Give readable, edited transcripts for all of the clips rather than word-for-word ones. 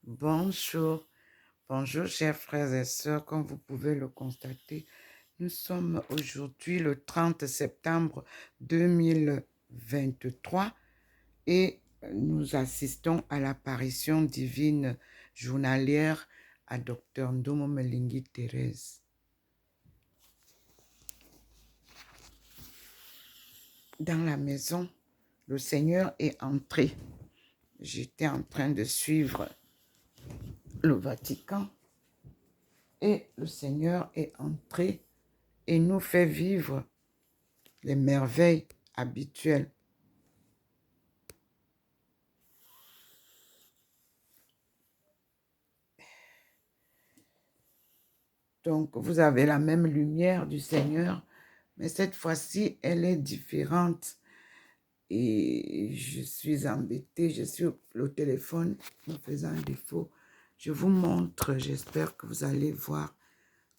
Bonjour, bonjour chers frères et sœurs, comme vous pouvez le constater, nous sommes aujourd'hui le 30 septembre 2023 et nous assistons à l'apparition divine journalière à Dr Ndomo Melingui Thérèse. Dans la maison, le Seigneur est entré. J'étais en train de suivre le Vatican et le Seigneur est entré et nous fait vivre les merveilles habituelles. Donc, vous avez la même lumière du Seigneur, mais cette fois-ci, elle est différente. Et je suis embêtée, je suis au téléphone me faisant défaut. Je vous montre, j'espère que vous allez voir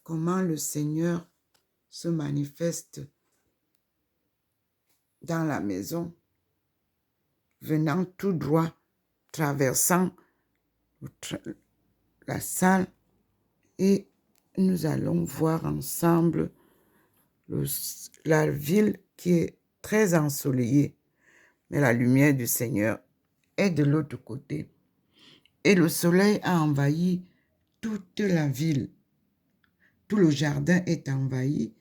comment le Seigneur se manifeste dans la maison, venant tout droit, traversant la salle, et nous allons voir ensemble la ville qui est très ensoleillée, mais la lumière du Seigneur est de l'autre côté. Et le soleil a envahi toute la ville. Tout le jardin est envahi,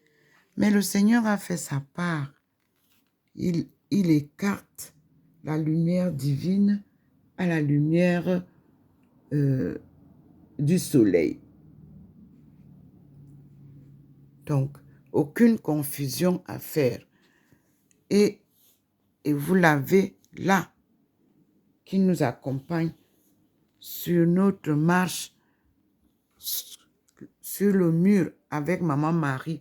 mais le Seigneur a fait sa part. Il écarte la lumière divine à la lumière du soleil. Donc, aucune confusion à faire. Et vous l'avez là, qui nous accompagne sur notre marche sur le mur avec Maman Marie.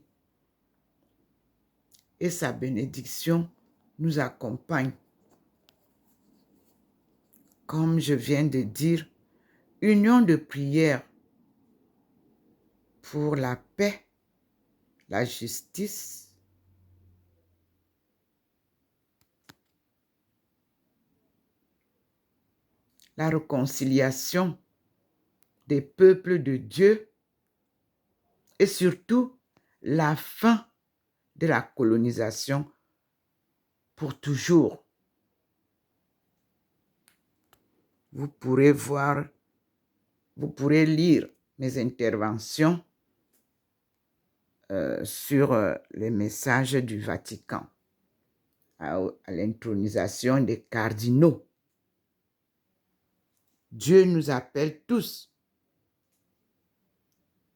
Et sa bénédiction nous accompagne. Comme je viens de dire, union de prière pour la paix, la justice, la réconciliation des peuples de Dieu et surtout la fin de la colonisation pour toujours. Vous pourrez lire mes interventions sur les messages du Vatican à l'intronisation des cardinaux. Dieu nous appelle tous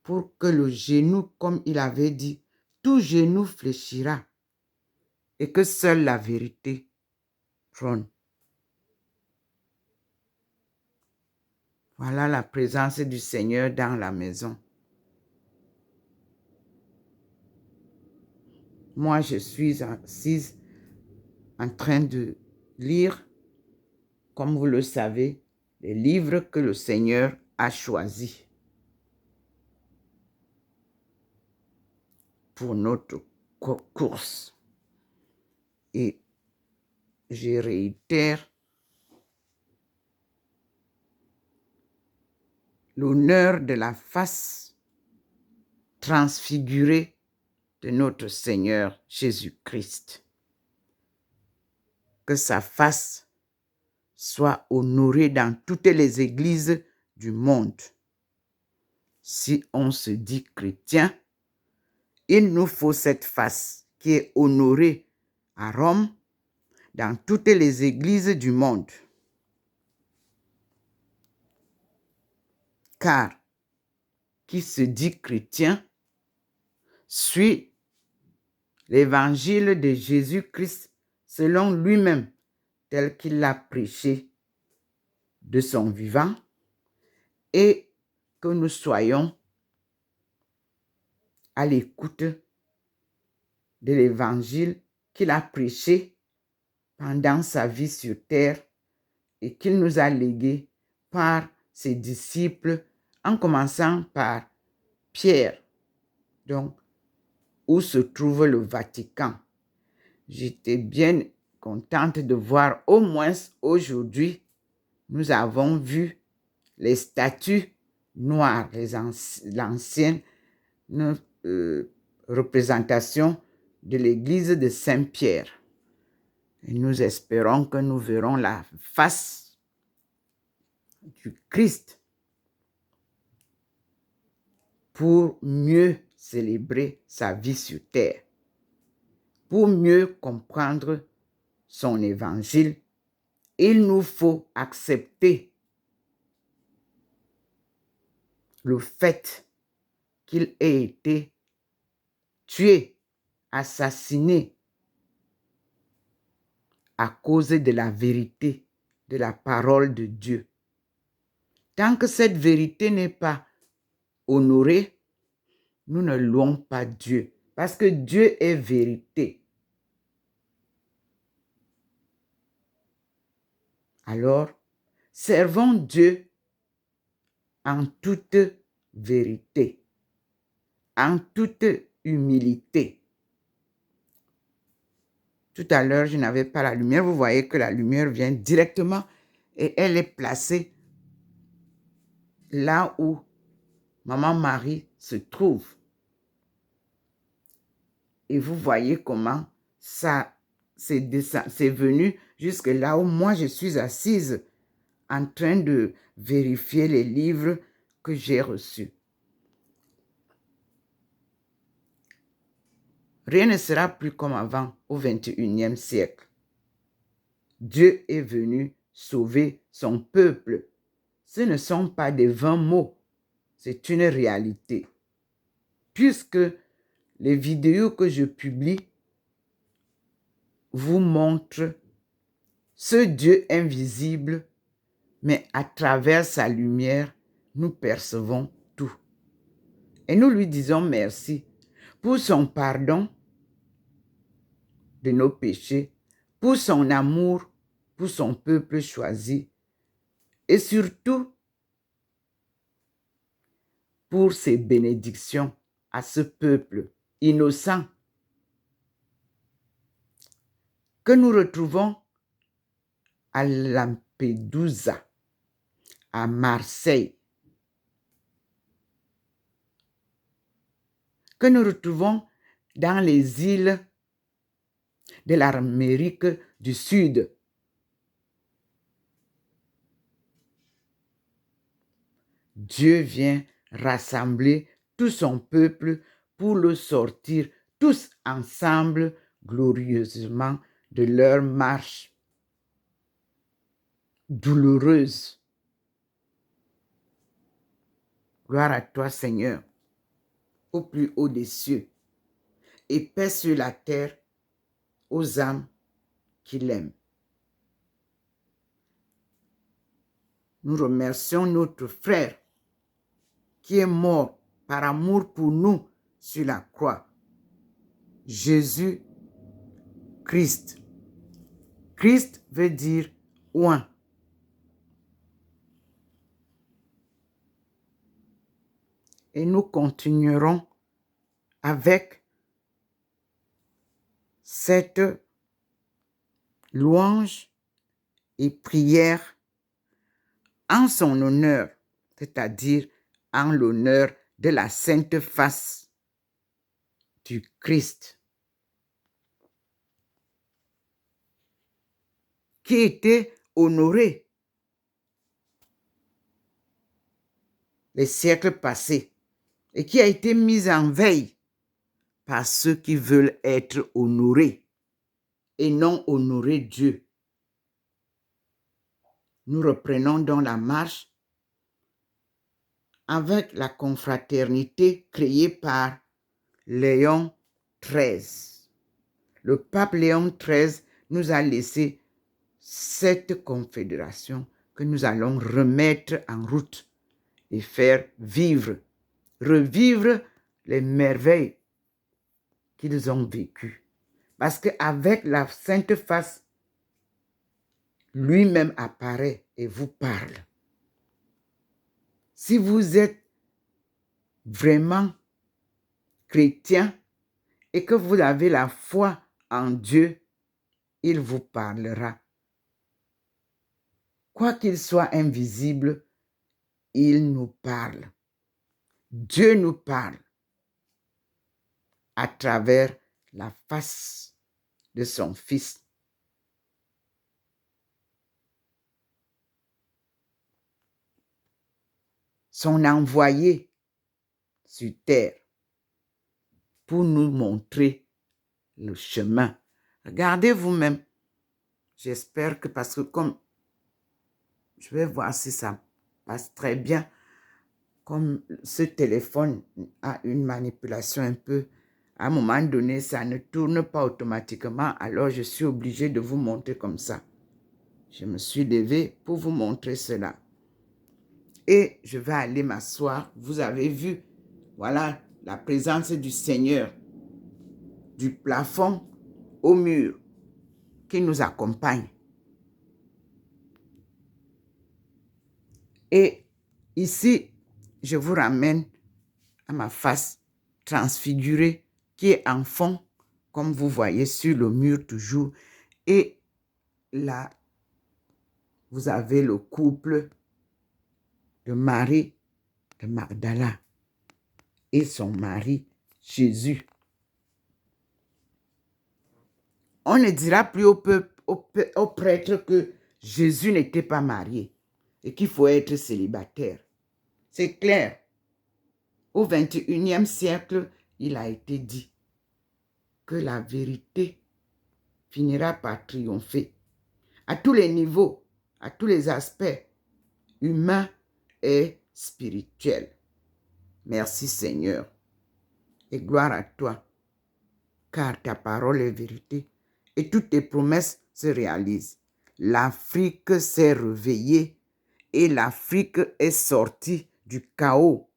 pour que le genou, comme il avait dit, tout genou fléchira et que seule la vérité trône. Voilà la présence du Seigneur dans la maison. Moi, je suis assise en train de lire, comme vous le savez, les livres que le Seigneur a choisis pour notre course. Et je réitère l'honneur de la face transfigurée de notre Seigneur Jésus-Christ. Que sa face soit honorée dans toutes les églises du monde. Si on se dit chrétien, il nous faut cette face qui est honorée à Rome, dans toutes les églises du monde. Car qui se dit chrétien suit l'évangile de Jésus-Christ selon lui-même, tel qu'il l'a prêché de son vivant, et que nous soyons à l'écoute de l'évangile qu'il a prêché pendant sa vie sur terre et qu'il nous a légué par ses disciples, en commençant par Pierre, donc où se trouve le Vatican. J'étais bien contente de voir au moins aujourd'hui, nous avons vu les statues noires, l'ancienne représentation de l'église de Saint-Pierre. Et nous espérons que nous verrons la face du Christ pour mieux célébrer sa vie sur terre, pour mieux comprendre son évangile. Il nous faut accepter le fait qu'il ait été tué, assassiné à cause de la vérité, de la parole de Dieu. Tant que cette vérité n'est pas honorée, nous ne louons pas Dieu, parce que Dieu est vérité. Alors, servons Dieu en toute vérité, en toute humilité. Tout à l'heure, je n'avais pas la lumière. Vous voyez que la lumière vient directement et elle est placée là où Maman Marie se trouve. Et vous voyez comment ça c'est venu jusque là où moi je suis assise en train de vérifier les livres que j'ai reçus. Rien ne sera plus comme avant au XXIe siècle. Dieu est venu sauver son peuple. Ce ne sont pas des vains mots, c'est une réalité. Puisque les vidéos que je publie vous montrent ce Dieu invisible, mais à travers sa lumière, nous percevons tout. Et nous lui disons merci pour son pardon de nos péchés, pour son amour, pour son peuple choisi, et surtout pour ses bénédictions à ce peuple innocent que nous retrouvons à Lampedusa, à Marseille, que nous retrouvons dans les îles de l'Amérique du Sud. Dieu vient rassembler tout son peuple pour le sortir tous ensemble glorieusement de leur marche douloureuse. Gloire à toi, Seigneur, au plus haut des cieux, et paix sur la terre aux âmes qui l'aiment. Nous remercions notre frère qui est mort par amour pour nous sur la croix. Jésus Christ. Christ veut dire oint. Et nous continuerons avec cette louange et prière en son honneur, c'est-à-dire en l'honneur de la sainte face du Christ, qui était honoré les siècles passés et qui a été mis en veille par ceux qui veulent être honorés et non honorer Dieu. Nous reprenons donc la marche avec la confraternité créée par Léon XIII. Le pape Léon XIII nous a laissé cette confédération que nous allons remettre en route et faire vivre, revivre les merveilles qu'ils ont vécues. Parce qu'avec la sainte face, lui-même apparaît et vous parle. Si vous êtes vraiment chrétien et que vous avez la foi en Dieu, il vous parlera. Quoi qu'il soit invisible, il nous parle. Dieu nous parle à travers la face de son Fils. Son envoyé sur terre pour nous montrer le chemin. Regardez vous-même. J'espère que parce que comme je vais voir si ça passe très bien, comme ce téléphone a une manipulation un peu, à un moment donné, ça ne tourne pas automatiquement, alors je suis obligée de vous montrer comme ça. Je me suis levée pour vous montrer cela. Et je vais aller m'asseoir. Vous avez vu, voilà la présence du Seigneur, du plafond au mur qui nous accompagne. Et ici, je vous ramène à ma face transfigurée qui est en fond, comme vous voyez sur le mur toujours. Et là, vous avez le couple de Marie de Magdala et son mari Jésus. On ne dira plus au prêtre que Jésus n'était pas marié et qu'il faut être célibataire. C'est clair. Au 21e siècle, il a été dit que la vérité finira par triompher à tous les niveaux, à tous les aspects humains et spirituels. Merci Seigneur et gloire à toi, car ta parole est vérité et toutes tes promesses se réalisent. L'Afrique s'est réveillée et l'Afrique est sortie du chaos.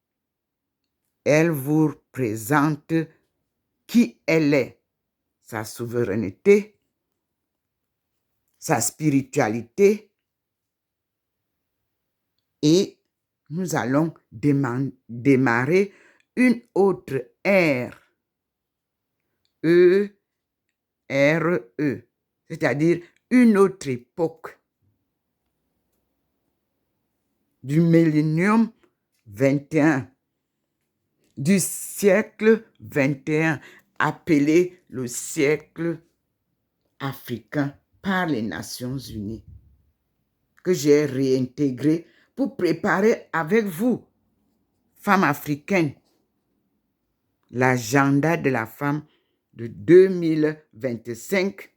Elle vous présente qui elle est, sa souveraineté, sa spiritualité, et nous allons démarrer une autre ère, E-R-E, c'est-à-dire une autre époque du millénium 21, du siècle 21, appelé le siècle africain par les Nations Unies, que j'ai réintégré pour préparer avec vous, femmes africaines, l'agenda de la femme de 2025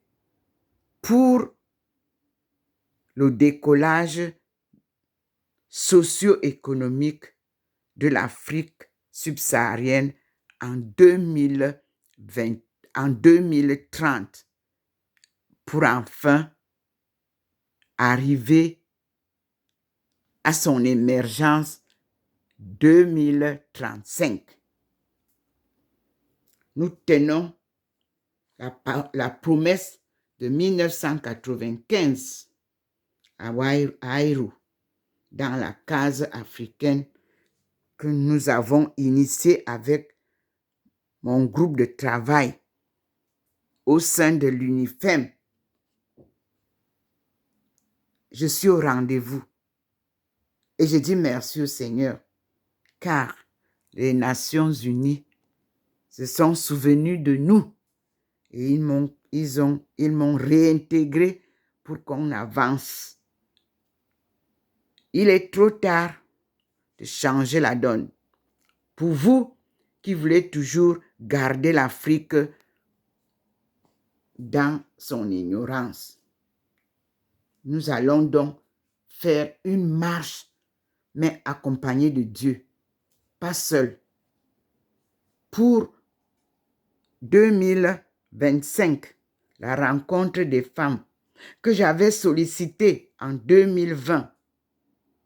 pour le décollage socio-économique de l'Afrique subsaharienne en 2030 pour enfin arriver à son émergence 2035. Nous tenons la promesse de 1995 à Waïrou, dans la case africaine que nous avons initiée avec mon groupe de travail au sein de l'UNIFEM. Je suis au rendez-vous et je dis merci au Seigneur, car les Nations Unies se sont souvenus de nous et ils m'ont réintégré pour qu'on avance. Il est trop tard de changer la donne. Pour vous qui voulez toujours garder l'Afrique dans son ignorance, nous allons donc faire une marche, mais accompagnée de Dieu, pas seul. Pour 2025, la rencontre des femmes que j'avais sollicitée en 2020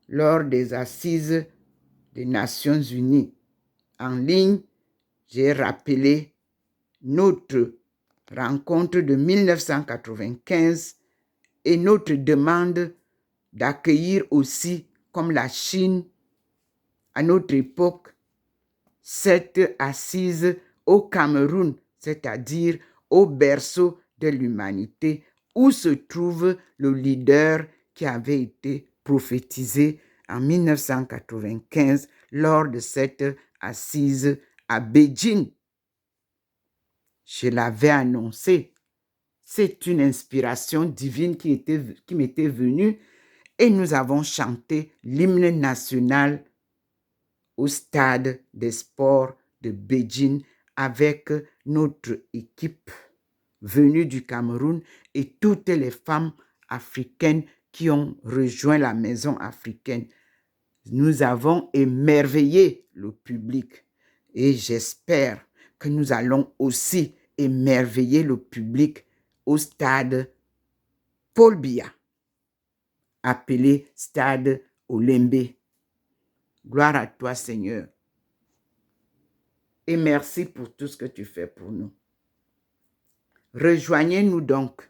lors des assises des Nations Unies en ligne, j'ai rappelé notre rencontre de 1995 et notre demande d'accueillir aussi, comme la Chine, à notre époque, cette assise au Cameroun, c'est-à-dire au berceau de l'humanité, où se trouve le leader qui avait été prophétisé en 1995 lors de cette assise à Beijing. Je l'avais annoncé. C'est une inspiration divine qui m'était venue et nous avons chanté l'hymne national au stade des sports de Beijing avec notre équipe venue du Cameroun et toutes les femmes africaines qui ont rejoint la maison africaine. Nous avons émerveillé le public et j'espère que nous allons aussi émerveiller le public au stade Paul Biya, appelé stade Olembe. Gloire à toi, Seigneur. Et merci pour tout ce que tu fais pour nous. Rejoignez-nous donc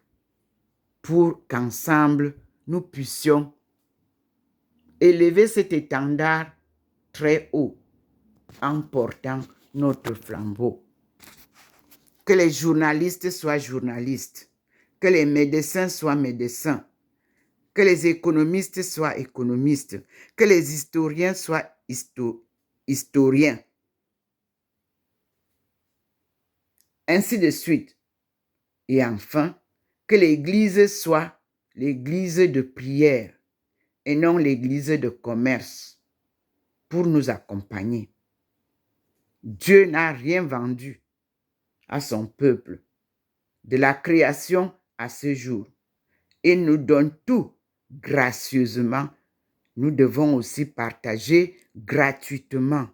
pour qu'ensemble, nous puissions élever cet étendard très haut en portant notre flambeau. Que les journalistes soient journalistes, que les médecins soient médecins, que les économistes soient économistes, que les historiens soient historiens. Ainsi de suite. Et enfin, que l'Église soit l'Église de prière et non l'Église de commerce pour nous accompagner. Dieu n'a rien vendu à son peuple de la création à ce jour. Il nous donne tout gracieusement. Nous devons aussi partager gratuitement.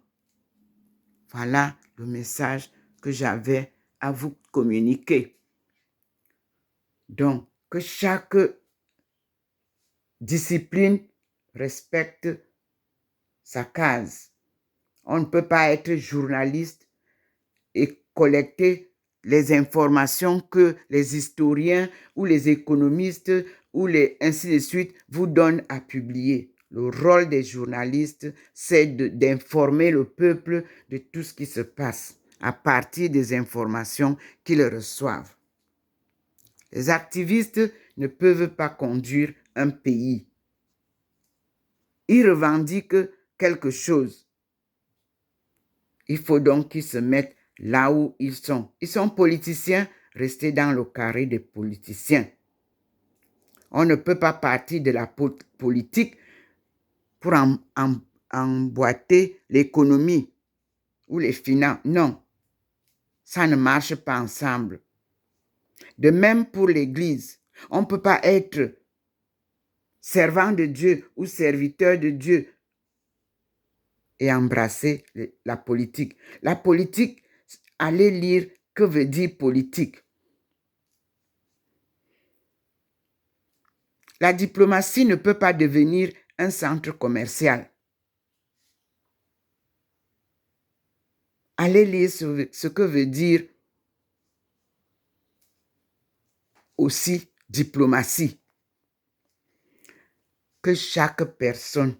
Voilà le message que j'avais à vous communiquer. Donc, que chaque discipline respecte sa case. On ne peut pas être journaliste et collecter les informations que les historiens ou les économistes ou ainsi de suite vous donnent à publier. Le rôle des journalistes, c'est d'informer le peuple de tout ce qui se passe à partir des informations qu'ils reçoivent. Les activistes ne peuvent pas conduire un pays. Ils revendiquent quelque chose. Il faut donc qu'ils se mettent là où ils sont. Ils sont politiciens, restez dans le carré des politiciens. On ne peut pas partir de la politique pour emboîter l'économie ou les finances. Non, ça ne marche pas ensemble. De même pour l'Église, on ne peut pas être servant de Dieu ou serviteur de Dieu et embrasser la politique. La politique, allez lire que veut dire politique. La diplomatie ne peut pas devenir un centre commercial. Allez lire ce que veut dire aussi diplomatie. Que chaque personne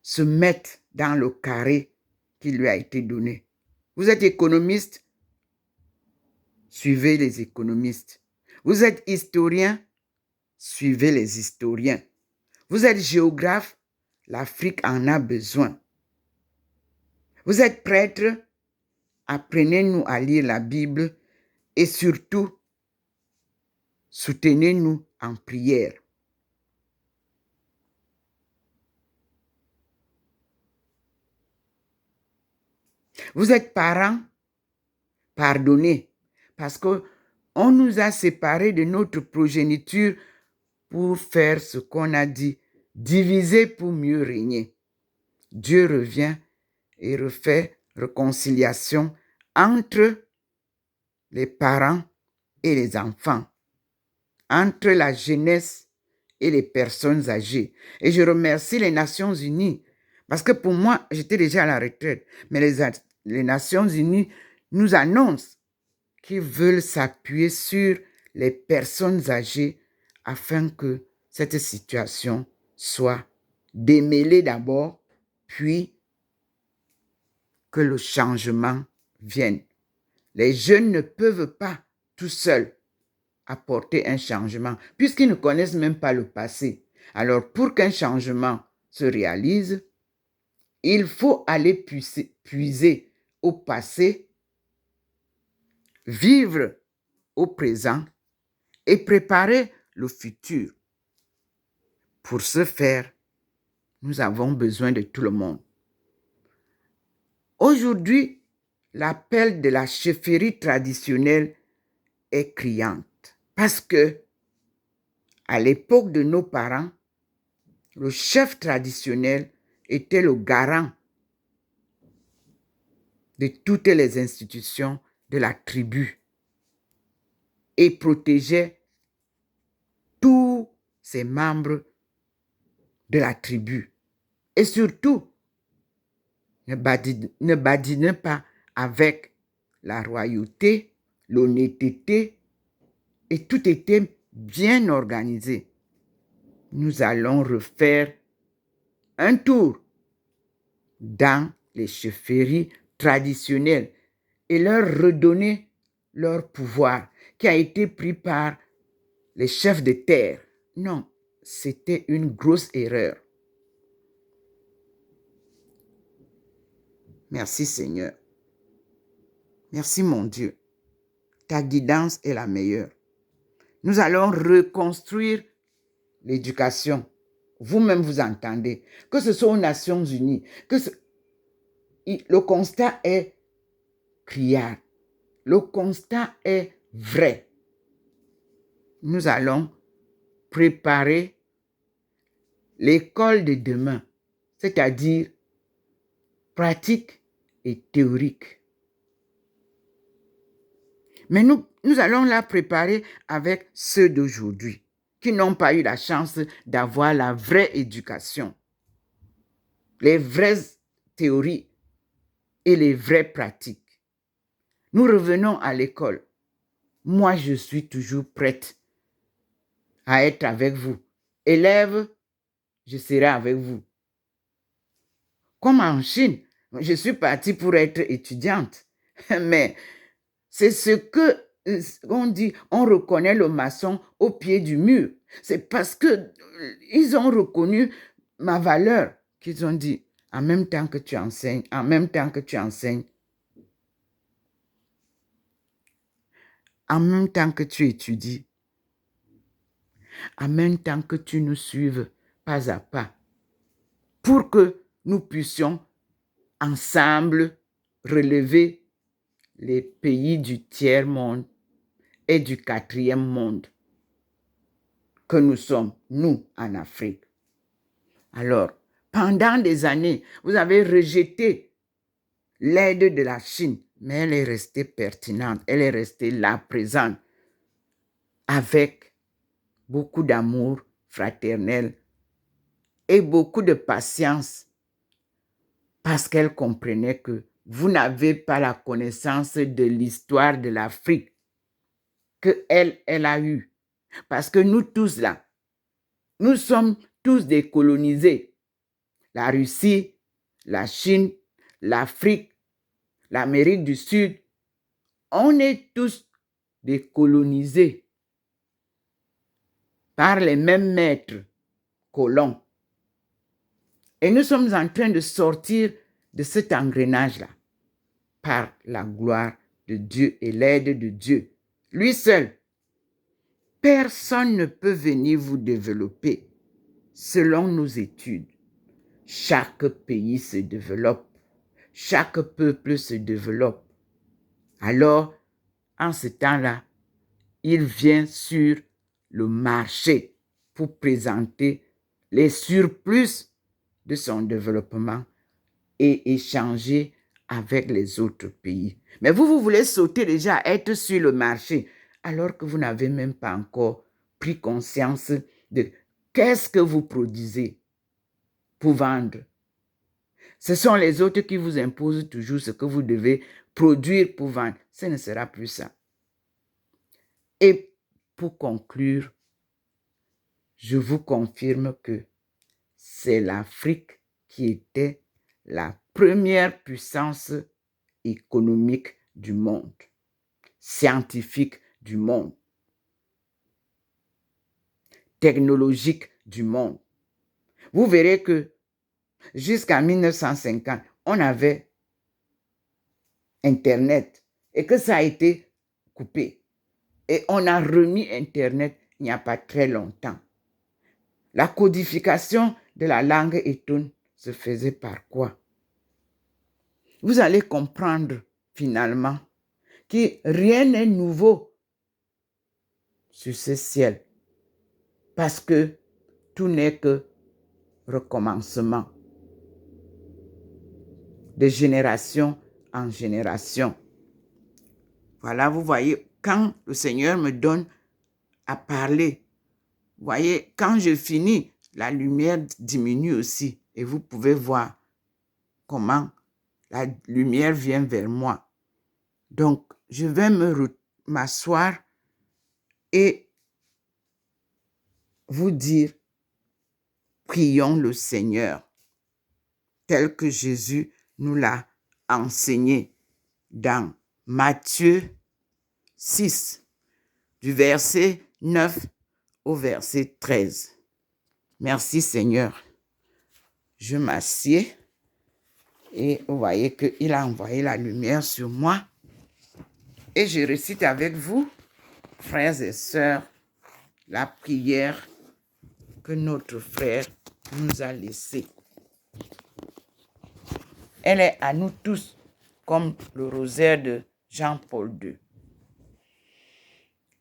se mette dans le carré qui lui a été donné. Vous êtes économiste, suivez les économistes. Vous êtes historien, suivez les historiens. Vous êtes géographe, l'Afrique en a besoin. Vous êtes prêtre, apprenez-nous à lire la Bible et surtout, soutenez-nous en prière. Vous êtes parents, pardonnez, parce qu'on nous a séparés de notre progéniture pour faire ce qu'on a dit, diviser pour mieux régner. Dieu revient et refait réconciliation entre les parents et les enfants, entre la jeunesse et les personnes âgées. Et je remercie les Nations Unies, parce que pour moi, j'étais déjà à la retraite, mais les Nations Unies nous annoncent qu'ils veulent s'appuyer sur les personnes âgées afin que cette situation soit démêlée d'abord, puis que le changement vienne. Les jeunes ne peuvent pas tout seuls apporter un changement, puisqu'ils ne connaissent même pas le passé. Alors, pour qu'un changement se réalise, il faut aller puiser au passé, vivre au présent et préparer le futur. Pour ce faire, nous avons besoin de tout le monde. Aujourd'hui, l'appel de la chefferie traditionnelle est criante parce que à l'époque de nos parents, le chef traditionnel était le garant de toutes les institutions de la tribu et protégeait tous ses membres de la tribu. Et surtout, ne badinait pas avec la royauté, l'honnêteté, et tout était bien organisé. Nous allons refaire un tour dans les chefferies traditionnelles et leur redonner leur pouvoir qui a été pris par les chefs de terre. Non, c'était une grosse erreur. Merci Seigneur. Merci mon Dieu. Ta guidance est la meilleure. Nous allons reconstruire l'éducation. Vous-même vous entendez. Que ce soit aux Nations Unies, le constat est criard. Le constat est vrai. Nous allons préparer l'école de demain, c'est-à-dire pratique et théorique. Mais nous allons la préparer avec ceux d'aujourd'hui qui n'ont pas eu la chance d'avoir la vraie éducation, les vraies théories et les vraies pratiques. Nous revenons à l'école. Moi, je suis toujours prête à être avec vous. Élèves, je serai avec vous. Comme en Chine, je suis partie pour être étudiante. Mais c'est ce que on dit, on reconnaît le maçon au pied du mur. C'est parce que ils ont reconnu ma valeur qu'ils ont dit, en même temps que tu enseignes, en même temps que tu enseignes, en même temps que tu étudies, en même temps que tu nous suives pas à pas, pour que nous puissions ensemble relever les pays du tiers-monde et du quatrième monde que nous sommes, nous, en Afrique. Alors, pendant des années, vous avez rejeté l'aide de la Chine, mais elle est restée pertinente, elle est restée là, présente, avec beaucoup d'amour fraternel et beaucoup de patience, parce qu'elle comprenait que vous n'avez pas la connaissance de l'histoire de l'Afrique que elle a eue. Parce que nous tous là, nous sommes tous décolonisés. La Russie, la Chine, l'Afrique, l'Amérique du Sud, on est tous décolonisés par les mêmes maîtres colons. Et nous sommes en train de sortir de cet engrenage-là par la gloire de Dieu et l'aide de Dieu. Lui seul. Personne ne peut venir vous développer selon nos études. Chaque pays se développe. Chaque peuple se développe. Alors, en ce temps-là, il vient sur le marché pour présenter les surplus de son développement et échanger avec les autres pays. Mais vous voulez sauter déjà, être sur le marché, alors que vous n'avez même pas encore pris conscience de qu'est-ce que vous produisez pour vendre. Ce sont les autres qui vous imposent toujours ce que vous devez produire pour vendre. Ce ne sera plus ça. Et pour conclure, je vous confirme que c'est l'Afrique qui était la première puissance économique du monde, scientifique du monde, technologique du monde. Vous verrez que jusqu'en 1950, on avait Internet et que ça a été coupé. Et on a remis Internet il n'y a pas très longtemps. La codification de la langue étoune se faisait par quoi? Vous allez comprendre finalement que rien n'est nouveau sur ce ciel parce que tout n'est que recommencement de génération en génération. Voilà, vous voyez, quand le Seigneur me donne à parler, vous voyez, quand je finis, la lumière diminue aussi et vous pouvez voir comment la lumière vient vers moi. Donc, je vais m'asseoir et vous dire, prions le Seigneur, tel que Jésus nous l'a enseigné dans Matthieu 6, du verset 9 au verset 13. Merci Seigneur. Je m'assieds et vous voyez qu'il a envoyé la lumière sur moi. Et je récite avec vous, frères et sœurs, la prière que notre frère nous a laissée. Elle est à nous tous comme le rosaire de Jean-Paul II.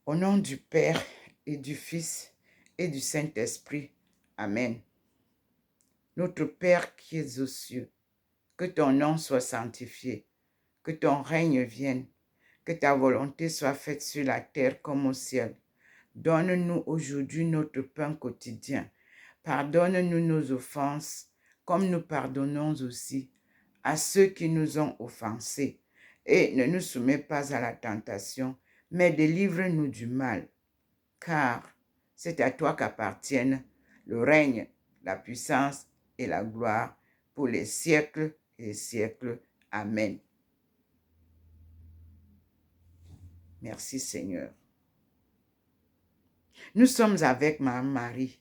Au nom du Père et du Fils et du Saint-Esprit. Amen. Notre Père qui es aux cieux, que ton nom soit sanctifié, que ton règne vienne, que ta volonté soit faite sur la terre comme au ciel. Donne-nous aujourd'hui notre pain quotidien. Pardonne-nous nos offenses, comme nous pardonnons aussi à ceux qui nous ont offensés. Et ne nous soumets pas à la tentation, mais délivre-nous du mal. Car c'est à toi qu'appartiennent le règne, la puissance et la gloire pour les siècles et les siècles. Amen. Merci Seigneur. Nous sommes avec ma Marie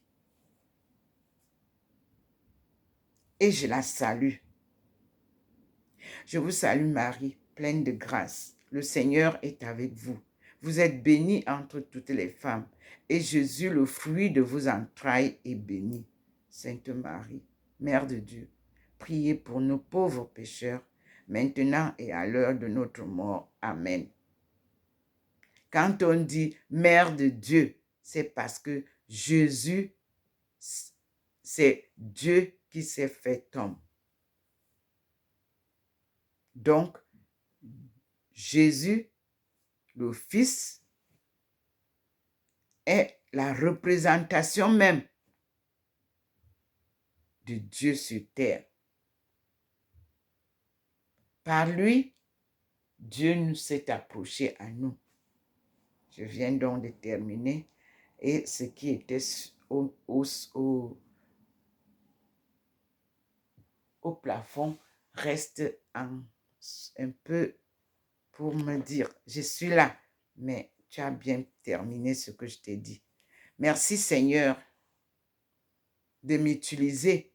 et je la salue. Je vous salue Marie, pleine de grâce. Le Seigneur est avec vous. Vous êtes bénie entre toutes les femmes et Jésus, le fruit de vos entrailles, est béni. Sainte Marie, Mère de Dieu, priez pour nos pauvres pécheurs, maintenant et à l'heure de notre mort. Amen. Quand on dit Mère de Dieu, c'est parce que Jésus, c'est Dieu qui s'est fait homme. Donc, Jésus, le Fils, est la représentation même de Dieu sur terre. Par lui, Dieu nous s'est approché à nous. Je viens donc de terminer et ce qui était au plafond reste un peu pour me dire, je suis là, mais tu as bien terminé ce que je t'ai dit. Merci Seigneur de m'utiliser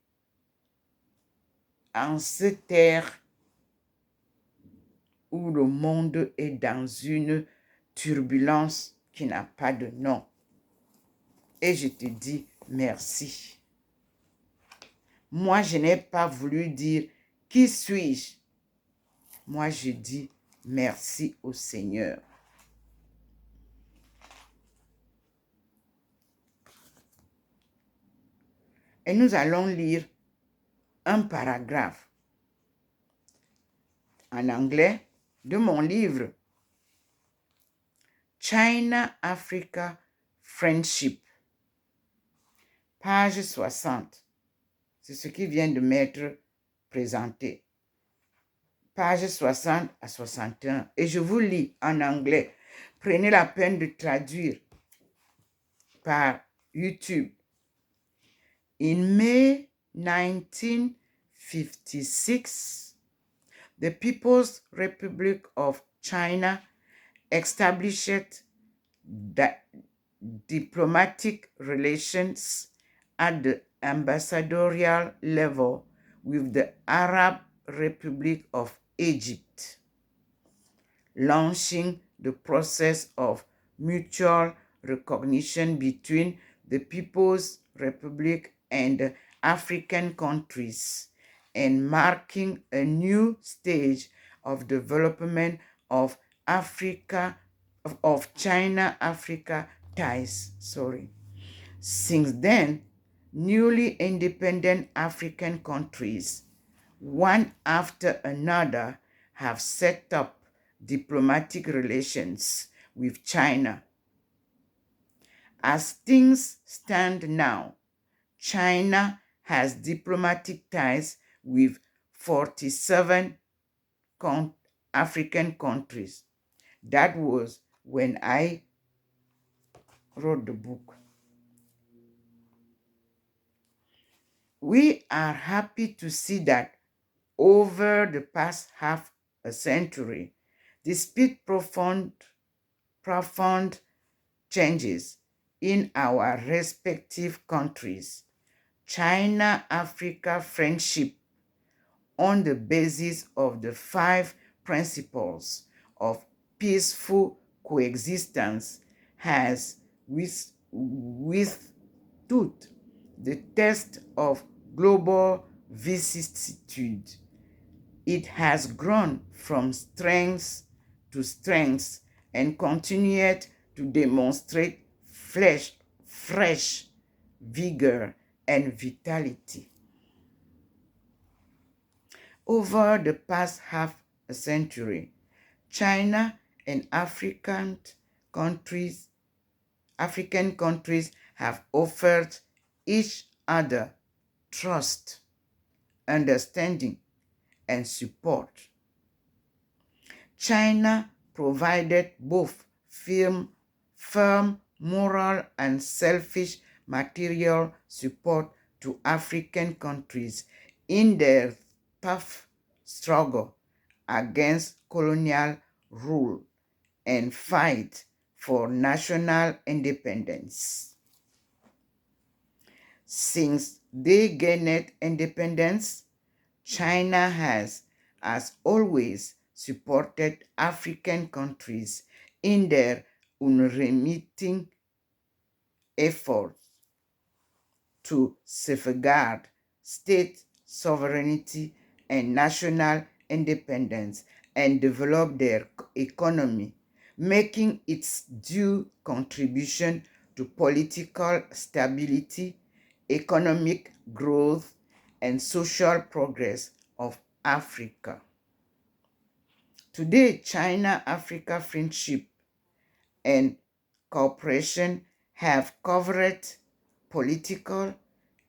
en cette terre où le monde est dans une turbulence qui n'a pas de nom. Et je te dis merci. Moi, je n'ai pas voulu dire qui suis-je. Moi, je dis merci au Seigneur. Et nous allons lire un paragraphe en anglais de mon livre China-Africa Friendship, page 60. C'est ce qui vient de m'être présenté. Page 60 à 61. Et je vous lis en anglais. Prenez la peine de traduire par YouTube. In May 1956, the People's Republic of China established diplomatic relations at the ambassadorial level with the Arab Republic of Egypt, launching the process of mutual recognition between the People's Republic and African countries, and marking a new stage of development of Africa, of China-Africa ties. Since then, newly independent African countries, one after another, have set up diplomatic relations with China. As things stand now, China has diplomatic ties with 47 African countries. That was when I wrote the book. We are happy to see that over the past half a century, despite profound changes in our respective countries, China-Africa friendship on the basis of the 5 principles of peaceful coexistence has withstood the test of global vicissitude. It has grown from strength to strength and continued to demonstrate fresh vigor and vitality. Over the past half a century, China and African countries have offered each other trust, understanding, and support. China provided both firm moral and selfish material support to African countries in their tough struggle against colonial rule and fight for national independence. Since they gained independence, China has, as always, supported African countries in their unremitting efforts to safeguard state sovereignty and national independence and develop their economy, making its due contribution to political stability, economic growth, and social progress of Africa. Today, China-Africa friendship and cooperation have covered political,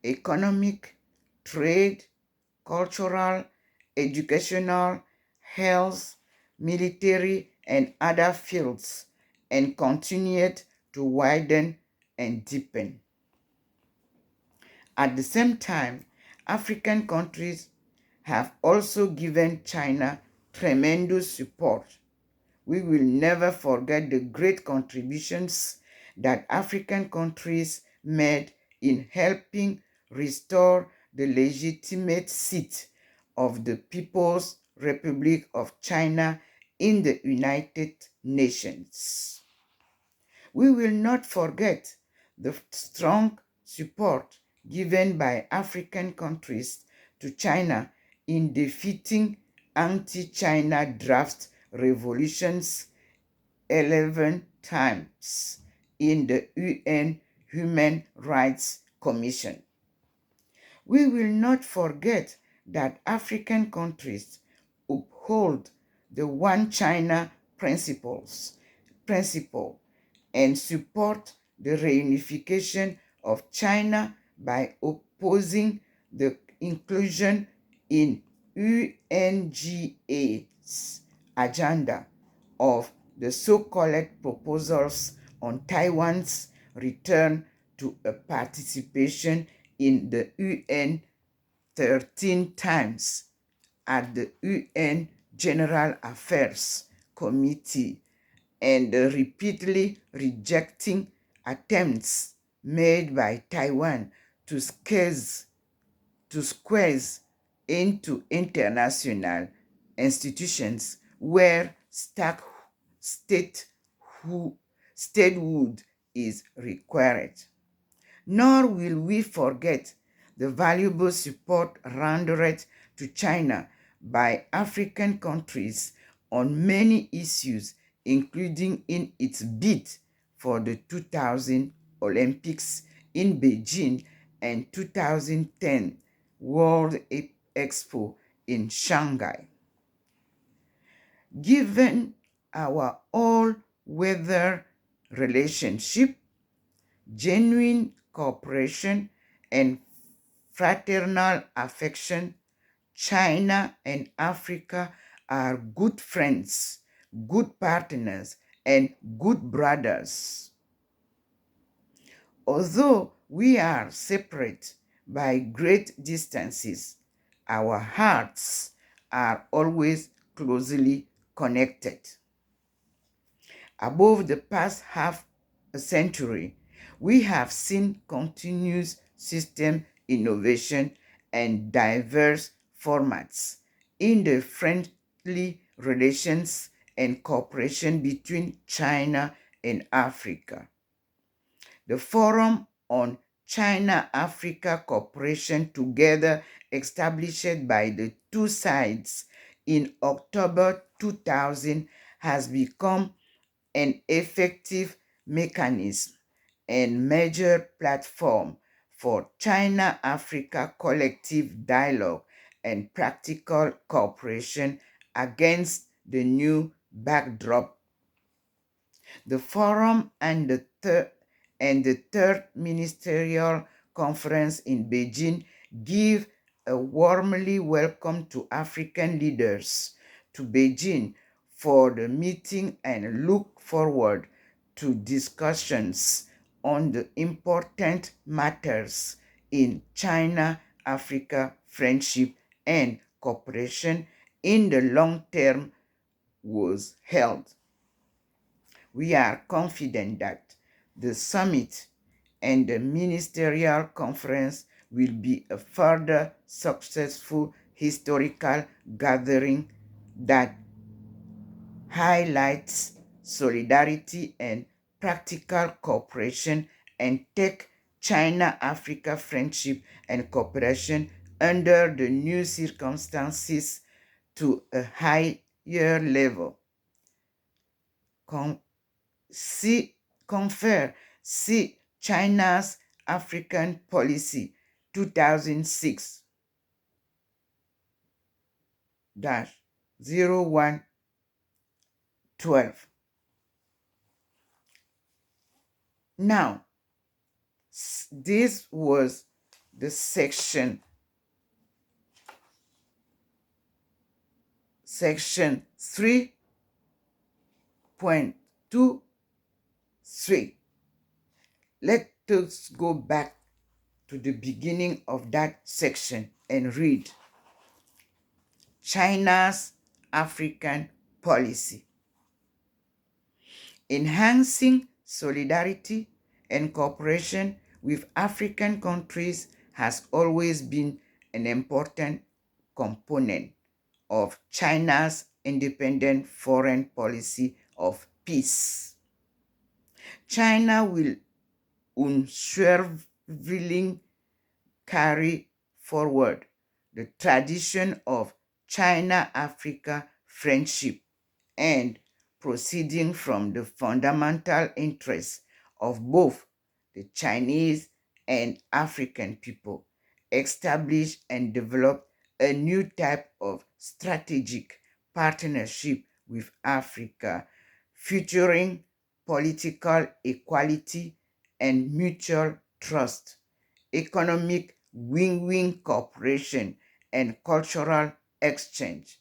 economic, trade, cultural, educational, health, military, and other fields, and continued to widen and deepen. At the same time, African countries have also given China tremendous support. We will never forget the great contributions that African countries made in helping restore the legitimate seat of the People's Republic of China in the United Nations. We will not forget the strong support given by African countries to China in defeating anti-China draft revolutions 11 times in the UN Human Rights Commission. We will not forget that African countries uphold the One China principle and support the reunification of China by opposing the inclusion in UNGA's agenda of the so-called proposals on Taiwan's return to a participation in the UN 13 times at the UN General Affairs Committee, and repeatedly rejecting attempts made by Taiwan to squeeze into international institutions where statehood is required. Nor will we forget the valuable support rendered to China by African countries on many issues, including in its bid for the 2000 Olympics in Beijing and 2010 World Expo in Shanghai. Given our all-weather relationship, genuine cooperation, and fraternal affection, China and Africa are good friends, good partners, and good brothers. Although we are separate by great distances, our hearts are always closely connected. Above the past half a century, we have seen continuous system innovation and diverse formats in the friendly relations and cooperation between China and Africa. The Forum on China-Africa Cooperation Together, established by the two sides in October 2000, has become an effective mechanism and major platform for China-Africa collective dialogue and practical cooperation against the new backdrop. The forum and the third ministerial conference in Beijing give a warmly welcome to African leaders to Beijing for the meeting and look forward to discussions on the important matters in China-Africa friendship and cooperation in the long term was held. We are confident that the summit and the ministerial conference will be a further successful historical gathering that highlights solidarity and practical cooperation and take China-Africa friendship and cooperation under the new circumstances to a higher level. See China's African Policy 2006-0112. Now, this was the section 3.23. Let us go back to the beginning of that section and read China's African Policy. Enhancing solidarity and cooperation with African countries has always been an important component of China's independent foreign policy of peace. China will unswervingly carry forward the tradition of China-Africa friendship and proceeding from the fundamental interests of both the Chinese and African people, establish and develop a new type of strategic partnership with Africa, featuring political equality and mutual trust, economic win-win cooperation, and cultural exchange.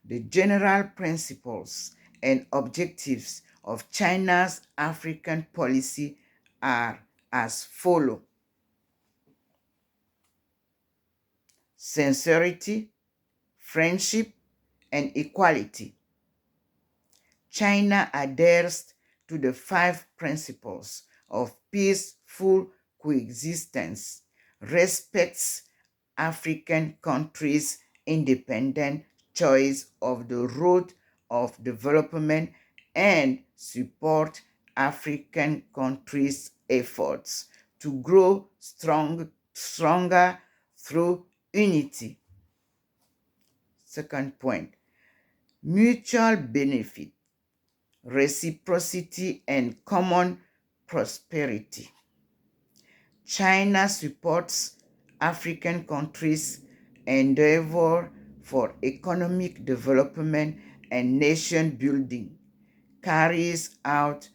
The general principles and objectives of China's African policy are as follows: sincerity, friendship, and equality. China adheres to the 5 principles of peaceful coexistence, respects African countries' independent choice of the road of development and support African countries' efforts to grow stronger through unity. Second point, mutual benefit, reciprocity, and common prosperity. China supports African countries' endeavor for economic development and nation building, carries out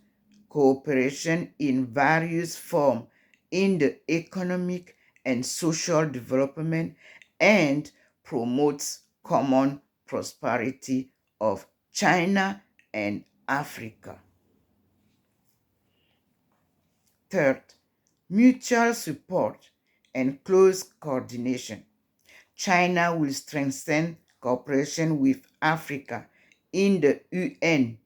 cooperation in various forms in the economic and social development, and promotes common prosperity of China and Africa. Third, mutual support and close coordination. China will strengthen cooperation with Africa in the UN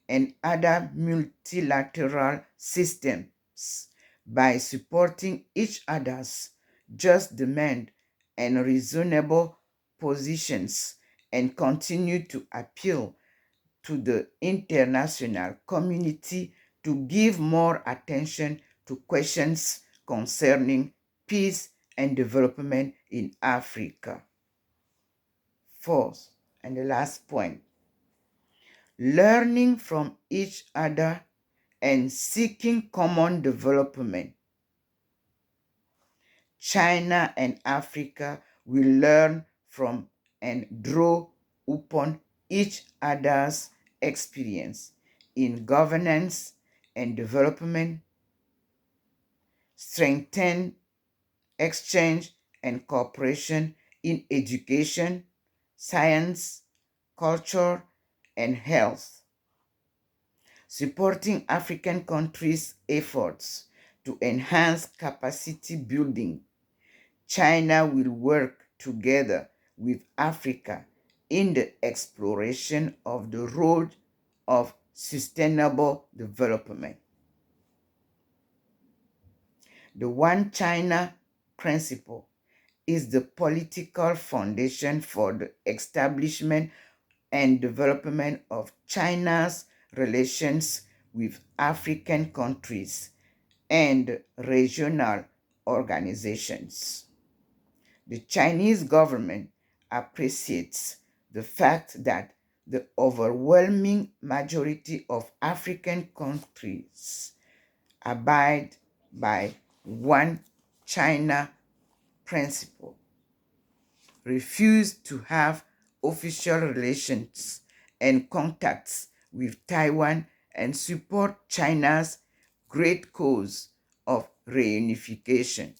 and other multilateral systems by supporting each other's just demand and reasonable positions, and continue to appeal to the international community to give more attention to questions concerning peace and development in Africa. Fourth, and the last point, learning from each other and seeking common development. China and Africa will learn from and draw upon each other's experience in governance and development, strengthen exchange and cooperation in education, science, culture, and health, supporting African countries' efforts to enhance capacity building. China will work together with Africa in the exploration of the road of sustainable development. The One China principle is the political foundation for the establishment and development of China's relations with African countries and regional organizations. The Chinese government appreciates the fact that the overwhelming majority of African countries abide by One China principle, refuse to have official relations and contacts with Taiwan, and support China's great cause of reunification.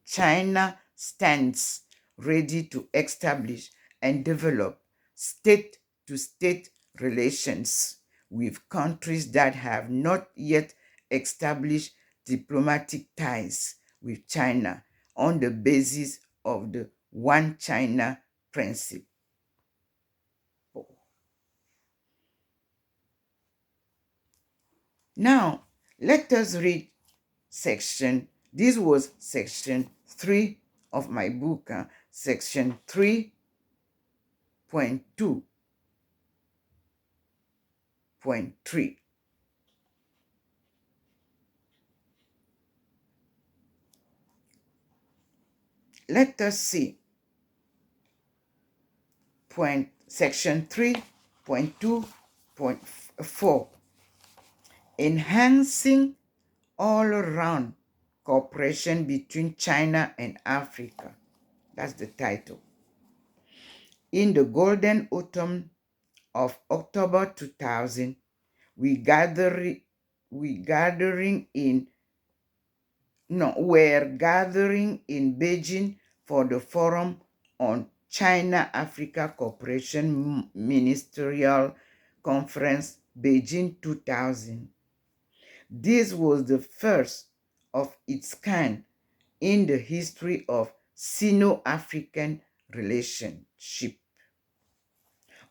China stands ready to establish and develop state-to-state relations with countries that have not yet established diplomatic ties with China on the basis of the One China principle. Now, let us read this was section 3 of my book, section 3.2.3. Let us see section 3.2.4, enhancing all-around cooperation between China and Africa. That's the title. In the golden autumn of October 2000, we're gathering in Beijing for the Forum on China-Africa Cooperation Ministerial Conference, Beijing 2000. This was the first of its kind in the history of Sino-African relationship.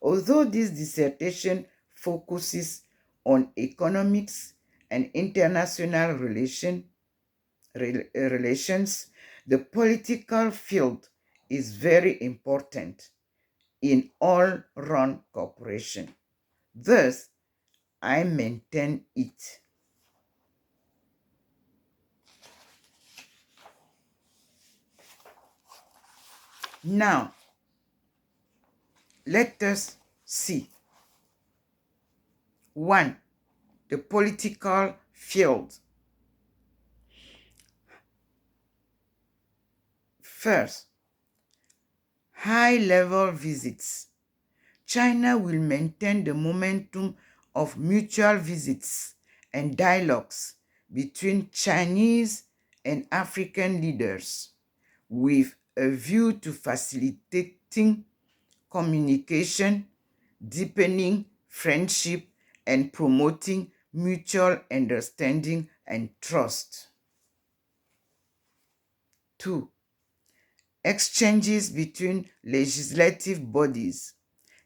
Although this dissertation focuses on economics and international relations, The political field is very important in all-round cooperation. Thus, I maintain it. Now, let us see. 1. The political field. First, high-level visits. China will maintain the momentum of mutual visits and dialogues between Chinese and African leaders with a view to facilitating communication, deepening friendship, and promoting mutual understanding and trust. 2. Exchanges between legislative bodies.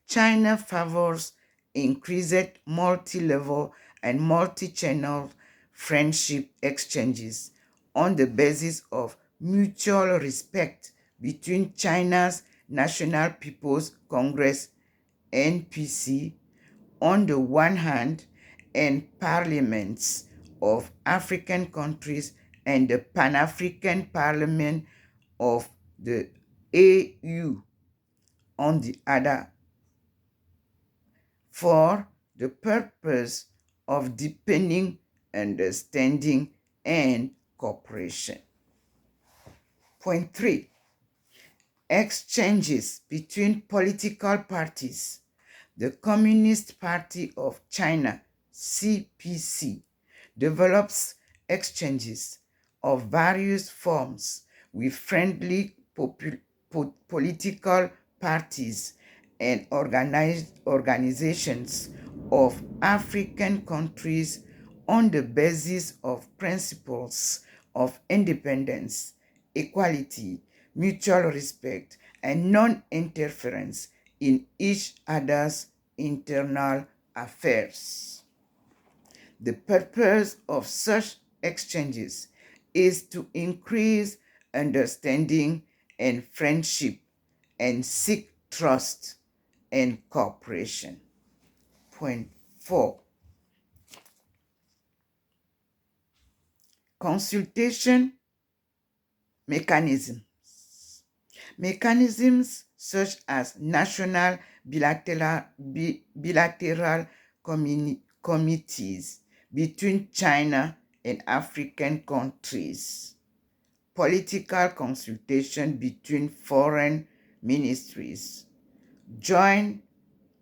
China favors increased multi-level and multi-channel friendship exchanges on the basis of mutual respect between China's National People's Congress (NPC) on the one hand and parliaments of African countries and the Pan-African Parliament of the AU on the other, for the purpose of deepening understanding and cooperation. Point 3. Exchanges between political parties. The Communist Party of China, CPC, develops exchanges of various forms with friendly political parties and organizations of African countries on the basis of principles of independence, equality, mutual respect, and non-interference in each other's internal affairs. The purpose of such exchanges is to increase understanding and friendship and seek trust and cooperation. Point 4. Consultation mechanisms. Mechanisms such as national bilateral committees between China and African countries, political consultation between foreign ministries, joint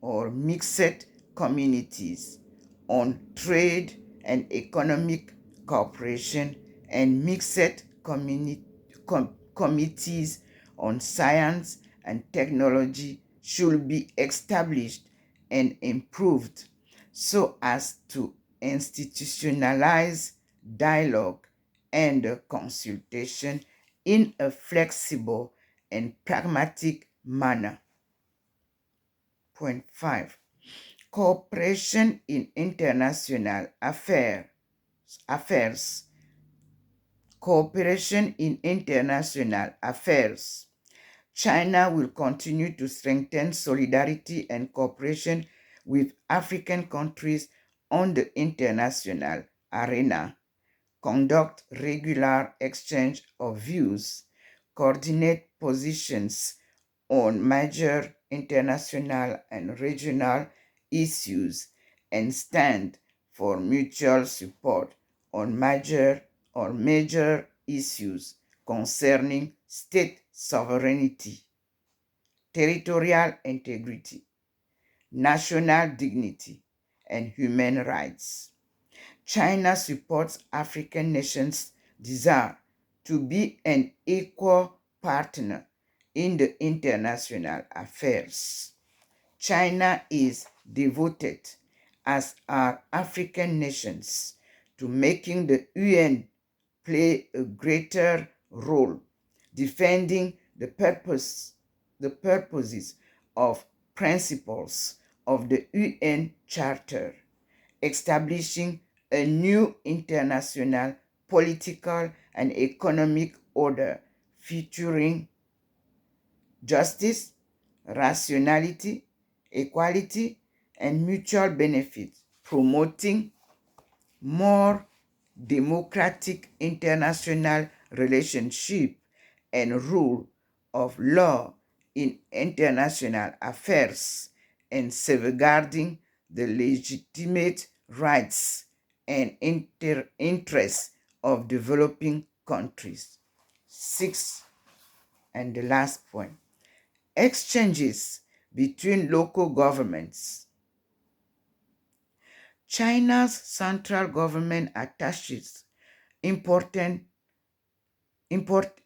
or mixed communities on trade and economic cooperation, and mixed committees on science and technology should be established and improved so as to institutionalize dialogue and consultation in a flexible and pragmatic manner. Point 5. Cooperation in international affairs. Cooperation in international affairs. China will continue to strengthen solidarity and cooperation with African countries on the international arena, conduct regular exchange of views, coordinate positions on major international and regional issues, and stand for mutual support on major issues concerning state sovereignty, territorial integrity, national dignity, and human rights. China supports African nations' desire to be an equal partner in the international affairs. China is devoted, as are African nations, to making the UN play a greater role, defending the purposes of principles of the UN Charter, establishing a new international political and economic order featuring justice, rationality, equality, and mutual benefit, promoting more democratic international relationship and rule of law in international affairs, and safeguarding the legitimate rights and interests of developing countries. Six, and the last point, exchanges between local governments. China's central government attaches important import,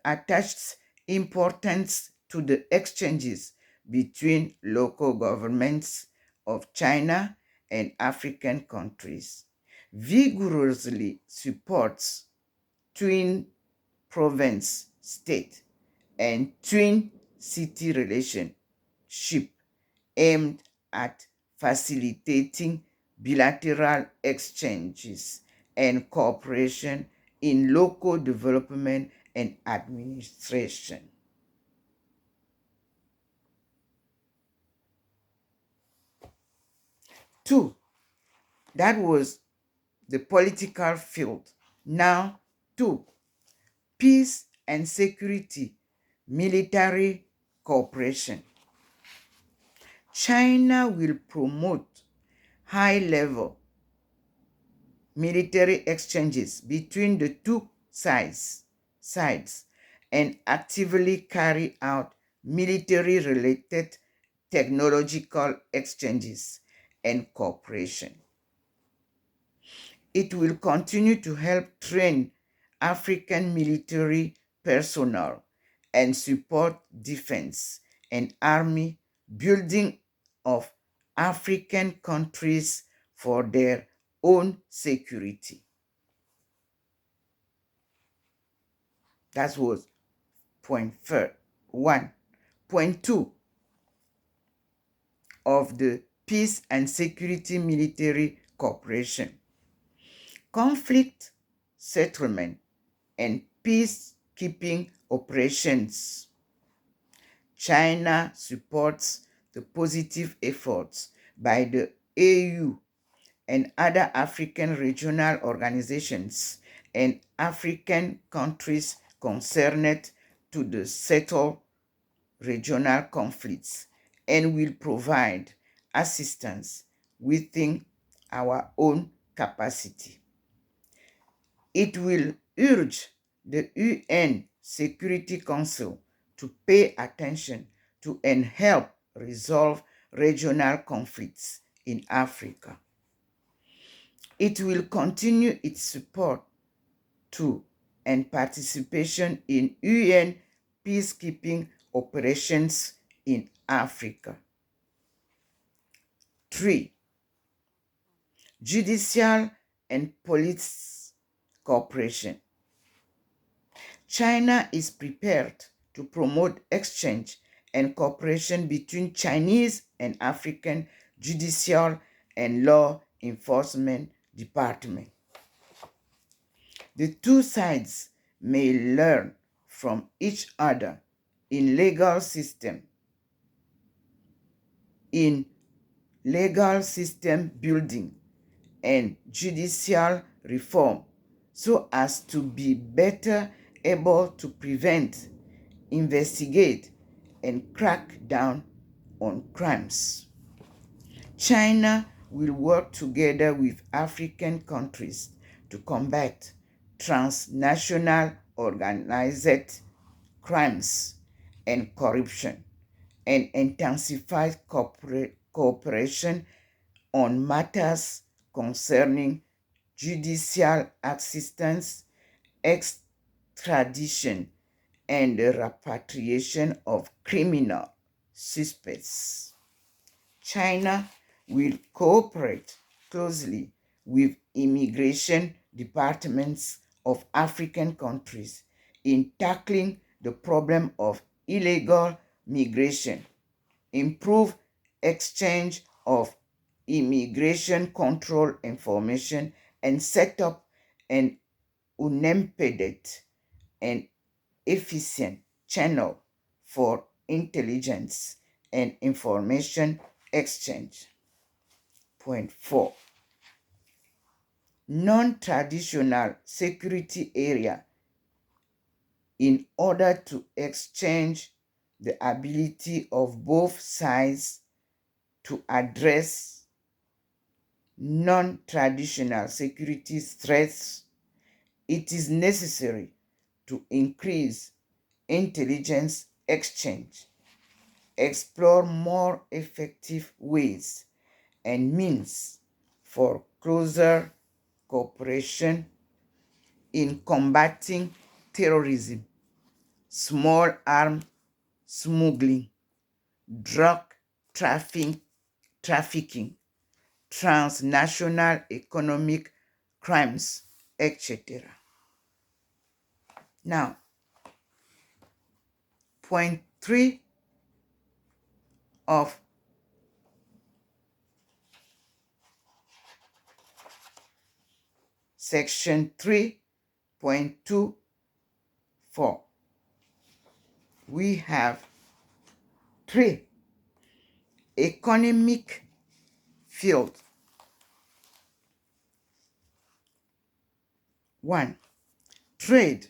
attaches importance to the exchanges between local governments of China and African countries, vigorously supports twin province state and twin city relationship aimed at facilitating bilateral exchanges and cooperation in local development and administration. Two, that was the political field. Now, two, peace and security, military cooperation. China will promote high-level military exchanges between the two sides and actively carry out military-related technological exchanges and cooperation. It will continue to help train African military personnel and support defense and army building of African countries for their own security. That was point one. Point two of the peace and security military cooperation. Conflict settlement and peacekeeping operations. China supports the positive efforts by the AU and other African regional organizations and African countries concerned to settle regional conflicts and will provide assistance within our own capacity. It will urge the UN Security Council to pay attention to and help resolve regional conflicts in Africa. It will continue its support to and participation in UN peacekeeping operations in Africa. 3. Judicial and police cooperation. China is prepared to promote exchange and cooperation between Chinese and African judicial and law enforcement departments. The two sides may learn from each other in legal system building and judicial reform so as to be better able to prevent, investigate, and crack down on crimes. China will work together with African countries to combat transnational organized crimes and corruption and intensify cooperation on matters concerning judicial assistance, extradition, and the repatriation of criminal suspects. China will cooperate closely with immigration departments of African countries in tackling the problem of illegal migration, improve exchange of immigration control information, and set up an unimpeded and efficient channel for intelligence and information exchange. Point 4. Non-traditional security area in order to exchange the ability of both sides to address non-traditional security threats. It is necessary to increase intelligence exchange, explore more effective ways and means for closer cooperation in combating terrorism, small arms smuggling, drug trafficking, transnational economic crimes, etc. Now, point 3 of section 3.24, we have 3 economic field. 1. Trade.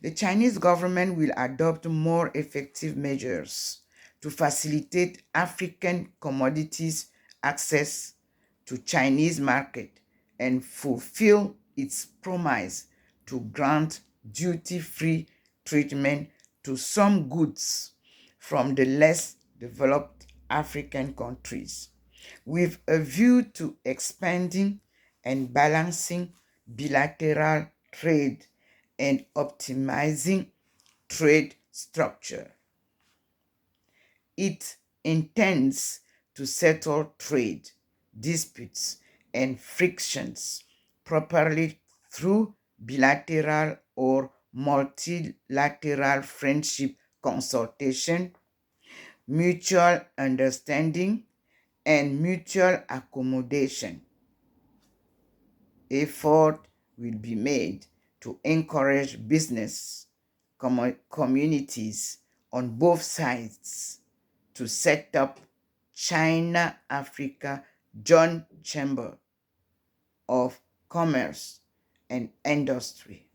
The Chinese government will adopt more effective measures to facilitate African commodities access to Chinese market and fulfill its promise to grant duty-free treatment to some goods from the less developed African countries, with a view to expanding and balancing bilateral trade and optimizing trade structure. It intends to settle trade disputes and frictions properly through bilateral or multilateral friendship consultation, mutual understanding, and mutual accommodation. Effort will be made to encourage business communities on both sides to set up China-Africa Joint Chamber of Commerce and Industry.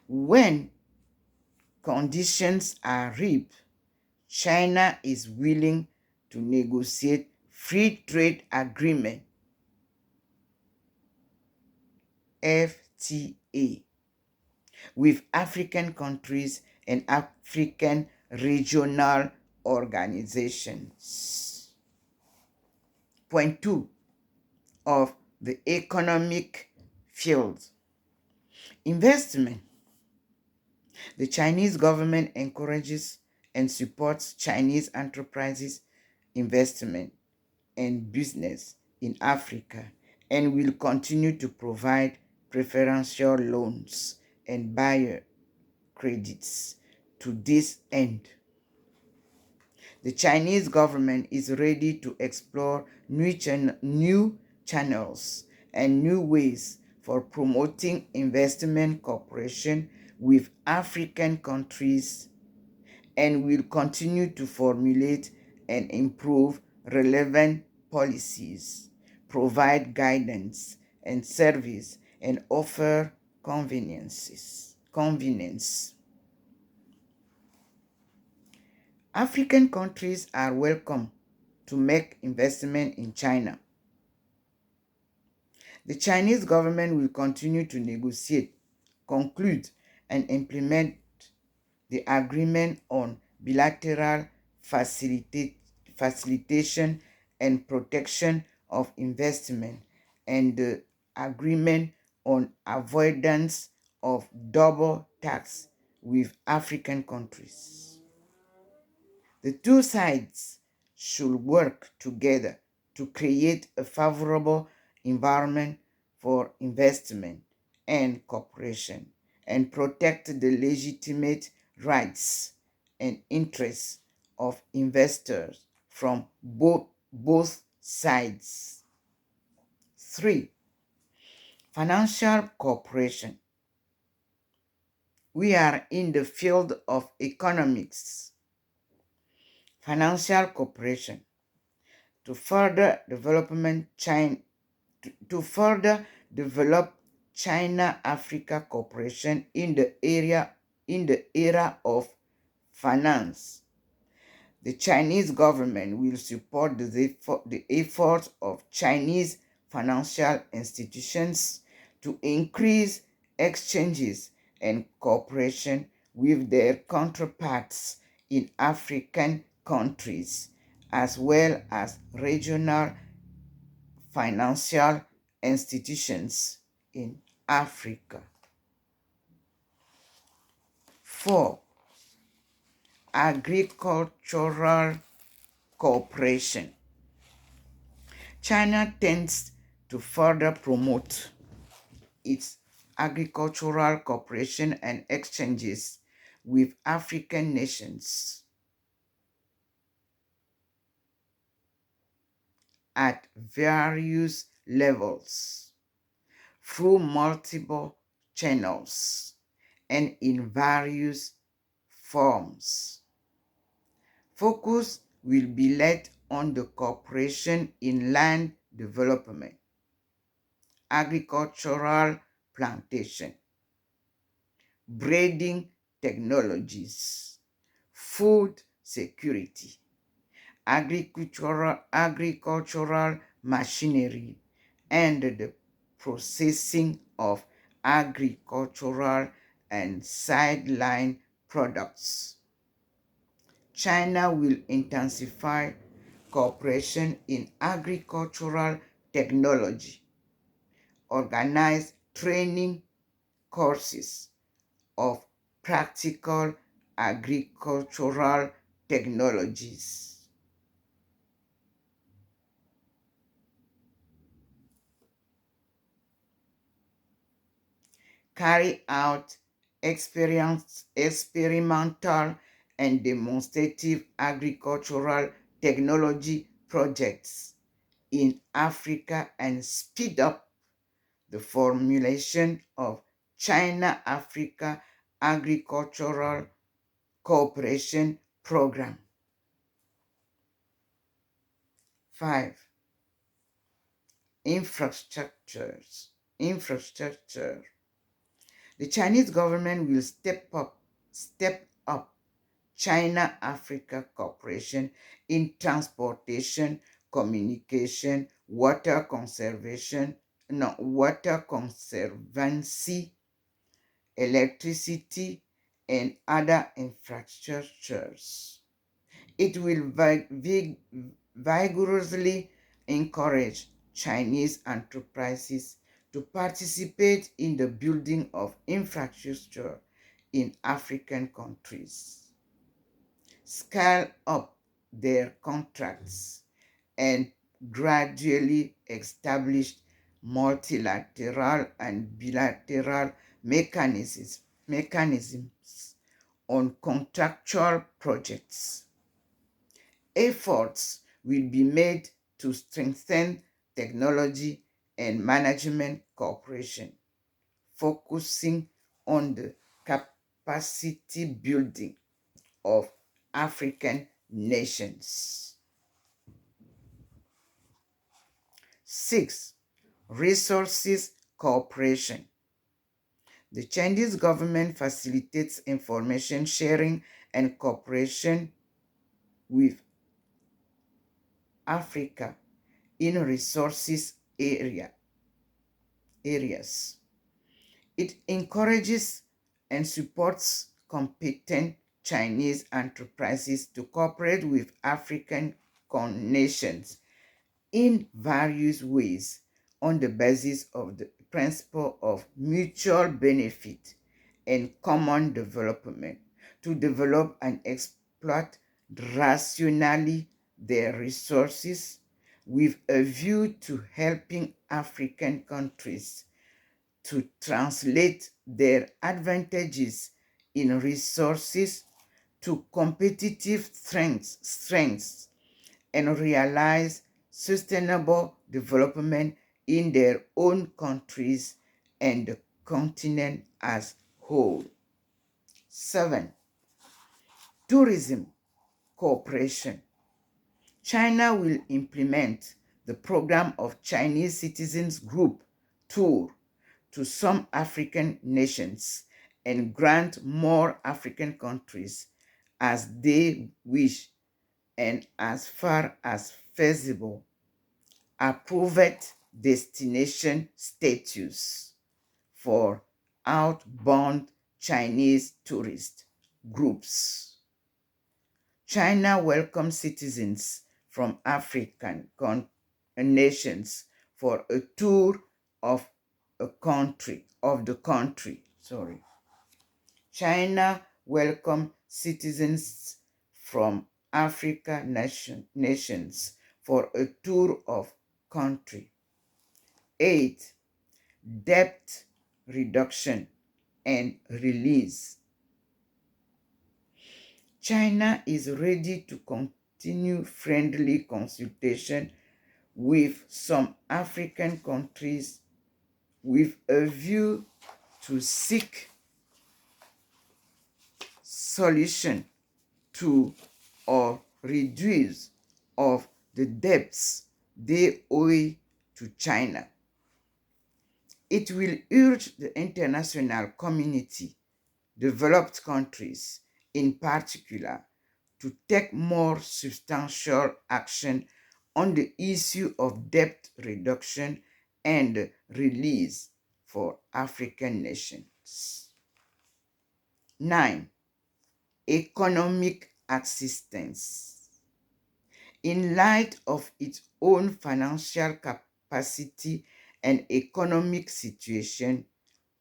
When conditions are ripe, China is willing to negotiate free trade agreement FTA with African countries and African regional organizations. Point 2 of the economic field. Investment. The Chinese government encourages and supports Chinese enterprises investment and business in Africa and will continue to provide preferential loans and buyer credits to this end. The Chinese government is ready to explore new channels and new ways for promoting investment cooperation with African countries and will continue to formulate and improve relevant policies, provide guidance and service, and offer convenience. African countries are welcome to make investment in China. The Chinese government will continue to negotiate, conclude, and implement the agreement on bilateral facilitation and protection of investment and the agreement on avoidance of double tax with African countries. The two sides should work together to create a favorable environment for investment and cooperation and protect the legitimate rights and interests of investors from both sides. 3. Financial cooperation. we are in the field of economics, financial cooperation to further to further develop China-Africa cooperation in the era of finance. The Chinese government will support the efforts of Chinese financial institutions to increase exchanges and cooperation with their counterparts in African countries, as well as regional financial institutions in Africa. 4. Agricultural cooperation. China tends to further promote its agricultural cooperation and exchanges with African nations at various levels through multiple channels and in various forms. Focus will be laid on the cooperation in land development, agricultural plantation, breeding technologies, food security, agricultural machinery, and the processing of agricultural and sideline products. China will intensify cooperation in agricultural technology, organize training courses of practical agricultural technologies. Carry out experimental and demonstrative agricultural technology projects in Africa and speed up the formulation of China-Africa Agricultural Cooperation Program. 5. Infrastructure. The Chinese government will step up China-Africa cooperation in transportation, communication, water conservancy, electricity, and other infrastructures. It will vigorously encourage Chinese enterprises to participate in the building of infrastructure in African countries, scale up their contracts, and gradually establish multilateral and bilateral mechanisms on contractual projects. Efforts will be made to strengthen technology and management cooperation, focusing on the capacity building of African nations. 6. Resources cooperation. The Chinese government facilitates information sharing and cooperation with Africa in resources areas. It encourages and supports competent Chinese enterprises to cooperate with African nations in various ways on the basis of the principle of mutual benefit and common development to develop and exploit rationally their resources with a view to helping African countries to translate their advantages in resources to competitive strengths and realize sustainable development in their own countries and the continent as whole. 7. Tourism cooperation. China will implement the program of Chinese Citizens Group Tour to some African nations and grant more African countries as they wish and as far as feasible approved destination status for outbound Chinese tourist groups. China welcomes citizens from African nations for a tour of the country. China welcomes citizens from African nations for a tour of country. 8. Debt reduction and release. China is ready to continue friendly consultation with some African countries with a view to seek solution to or reduce of the debts they owe to China. It will urge the international community, developed countries in particular, to take more substantial action on the issue of debt reduction and release for African nations. 9. Economic assistance. In light of its own financial capacity and economic situation,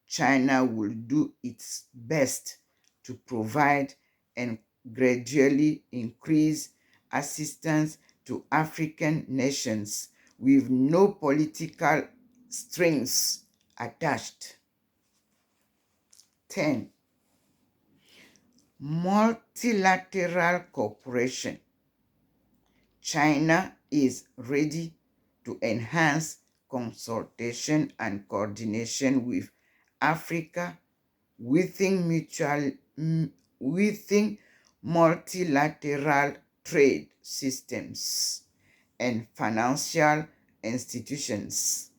China will do its best to provide and gradually increase assistance to African nations with no political strings attached. 10. Multilateral cooperation. China is ready to enhance consultation and coordination with Africa within multilateral trade systems and financial institutions,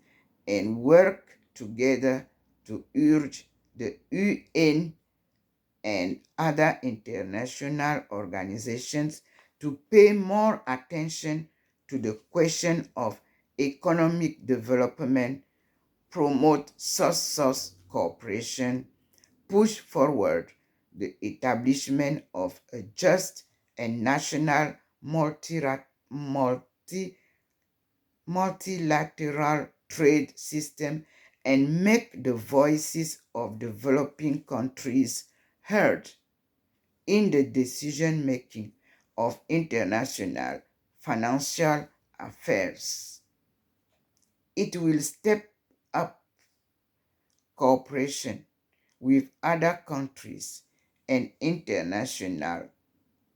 and work together to urge the UN and other international organizations to pay more attention to the question of economic development, promote source cooperation, push forward the establishment of a just and national multilateral trade system, and make the voices of developing countries heard in the decision-making of international financial affairs. It will step up cooperation with other countries and international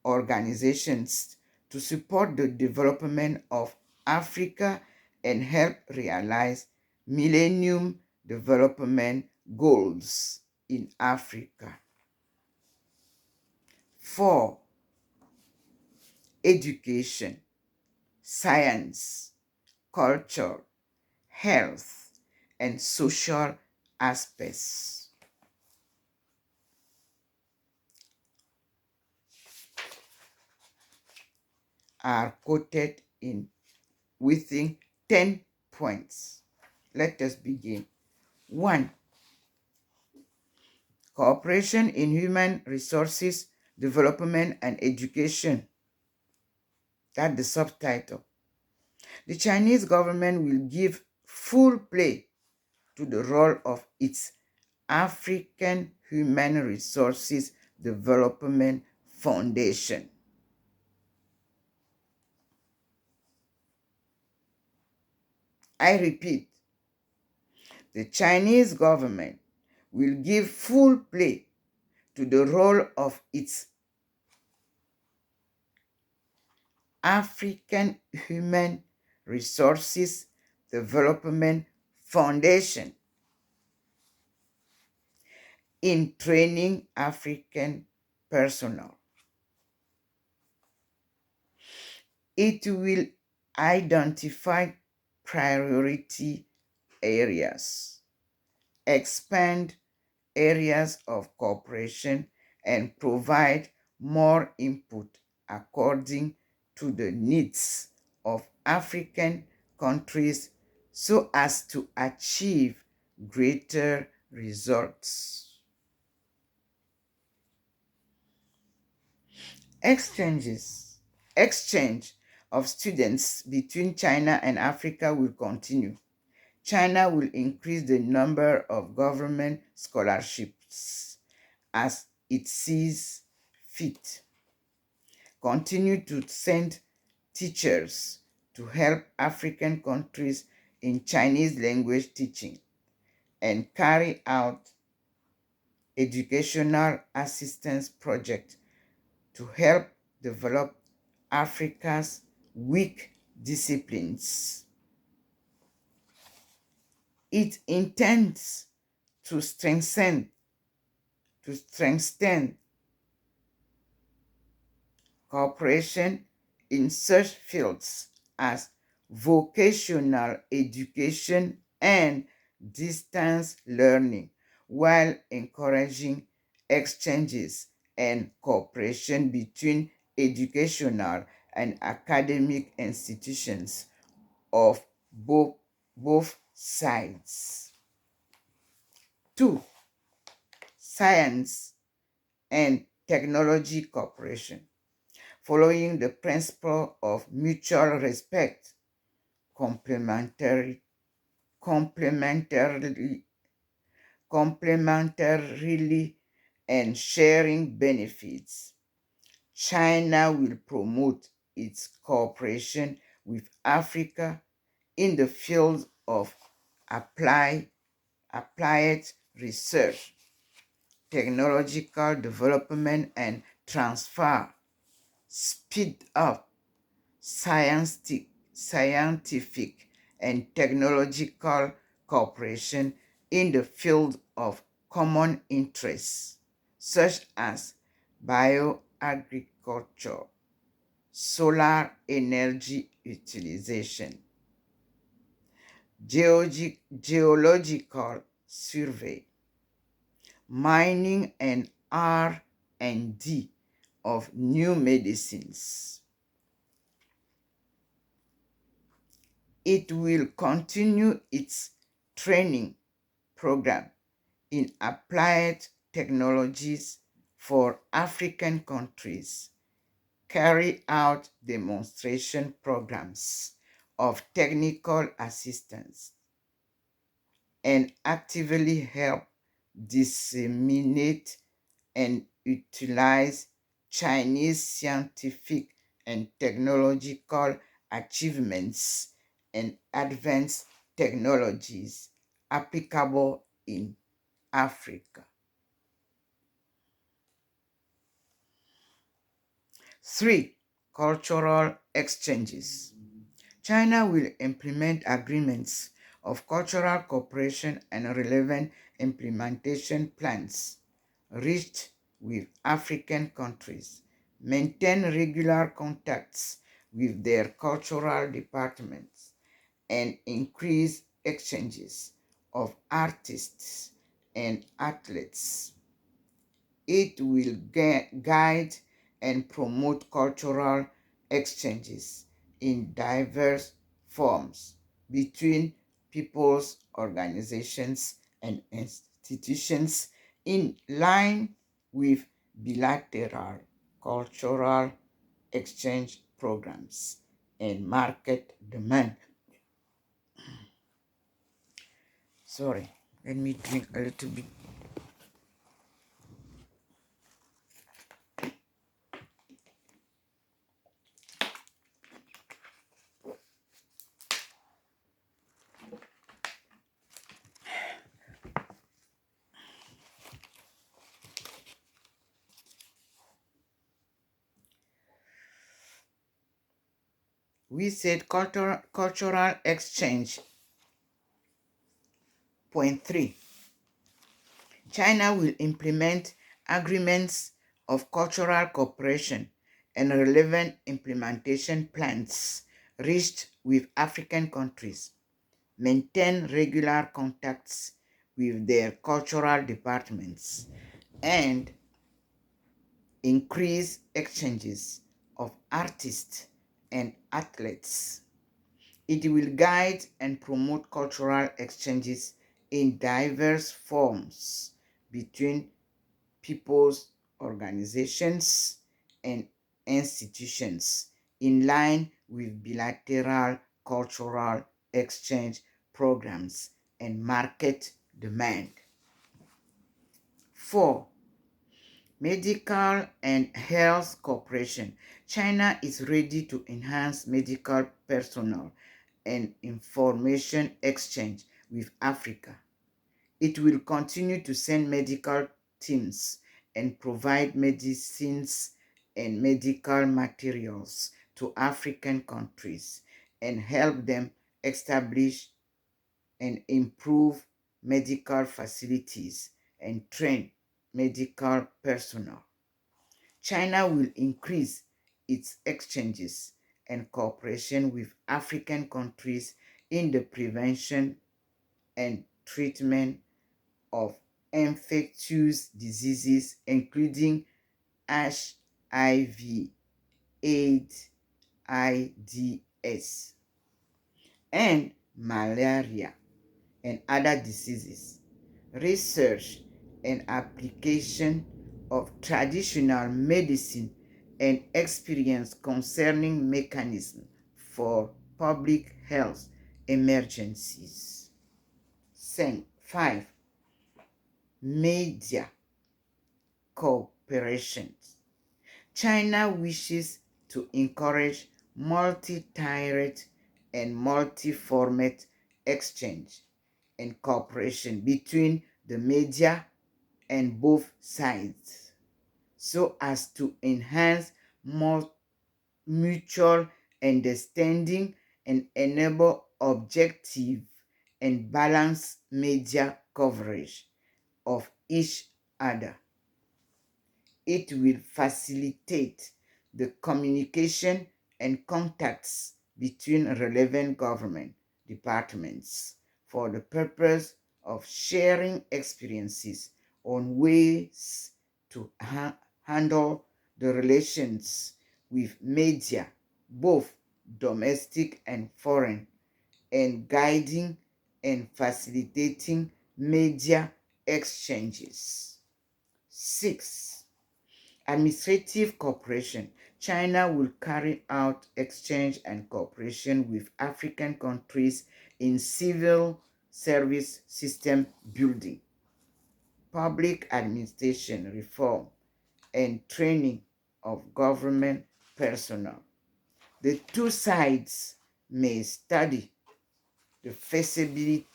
organizations to support the development of Africa and help realize Millennium Development Goals in Africa. 4. Education, science, culture, health, and social aspects. Are quoted within 10 points. Let us begin. 1. Cooperation in human resources, development, and education. That's the subtitle. The Chinese government will give full play to the role of its African Human Resources Development Foundation. I repeat, the Chinese government will give full play to the role of its African Human Resources Development Foundation in training African personnel. It will identify priority areas, expand areas of cooperation, and provide more input according to the needs of African countries so as to achieve greater results. Exchange of students between China and Africa will continue. China will increase the number of government scholarships as it sees fit. Continue to send teachers to help African countries in Chinese language teaching and carry out educational assistance projects to help develop Africa's weak disciplines. It intends to strengthen cooperation in such fields as vocational education and distance learning, while encouraging exchanges and cooperation between educational and academic institutions of both sides. 2. Science and technology cooperation. Following the principle of mutual respect, complementarily, complementarily and sharing benefits, China will promote its cooperation with Africa in the field of applied research, technological development and transfer, speed up scientific and technological cooperation in the field of common interests, such as bioagriculture, solar energy utilization, geological survey, mining and R&D of new medicines. It will continue its training program in applied technologies for African countries, carry out demonstration programs of technical assistance, and actively help disseminate and utilize Chinese scientific and technological achievements and advanced technologies applicable in Africa. 3. Cultural exchanges. China will implement agreements of cultural cooperation and relevant implementation plans reached with African countries, maintain regular contacts with their cultural departments, and increase exchanges of artists and athletes. It will guide and promote cultural exchanges in diverse forms between people's organizations and institutions in line with bilateral cultural exchange programs and market demand. Sorry, let me drink a little bit. We said cultural exchange. Point 3. China will implement agreements of cultural cooperation and relevant implementation plans reached with African countries, maintain regular contacts with their cultural departments, and increase exchanges of artists and athletes. It will guide and promote cultural exchanges in diverse forms between people's organizations and institutions in line with bilateral cultural exchange programs and market demand. 4. Medical and health cooperation. China is ready to enhance medical personnel and information exchange with Africa. It will continue to send medical teams and provide medicines and medical materials to African countries and help them establish and improve medical facilities and train medical personnel. China will increase its exchanges and cooperation with African countries in the prevention and treatment of infectious diseases, including HIV, AIDS, AIDS, and malaria and other diseases. Research and application of traditional medicine and experience concerning mechanisms for public health emergencies. 5. Media cooperation. China wishes to encourage multi-tiered and multi-format exchange and cooperation between the media and both sides so as to enhance mutual understanding and enable objective and balanced media coverage of each other. It will facilitate the communication and contacts between relevant government departments for the purpose of sharing experiences on ways to handle the relations with media, both domestic and foreign, and guiding and facilitating media exchanges. 6. Administrative cooperation. China will carry out exchange and cooperation with African countries in civil service system building, public administration reform, and training of government personnel. The two sides may study the feasibility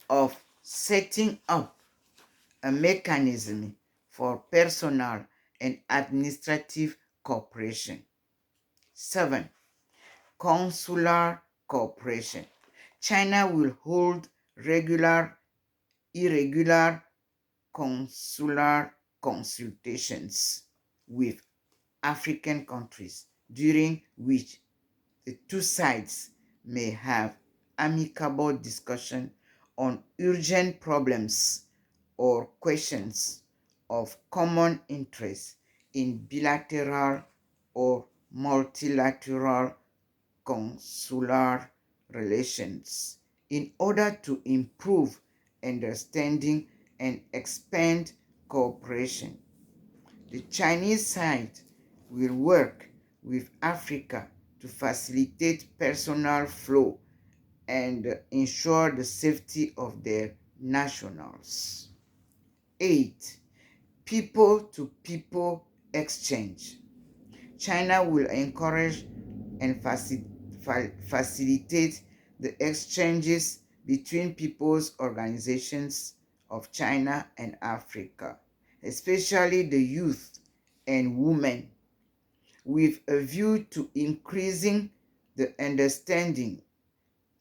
of setting up a mechanism for personal and administrative cooperation. 7. Consular cooperation. China will hold regular, irregular consular consultations with African countries during which the two sides may have amicable discussion on urgent problems or questions of common interest in bilateral or multilateral consular relations in order to improve understanding and expand cooperation. The Chinese side will work with Africa to facilitate personal flow and ensure the safety of their nationals. 8. People-to-people exchange. China will encourage and facilitate the exchanges between people's organizations of China and Africa, especially the youth and women, with a view to increasing the understanding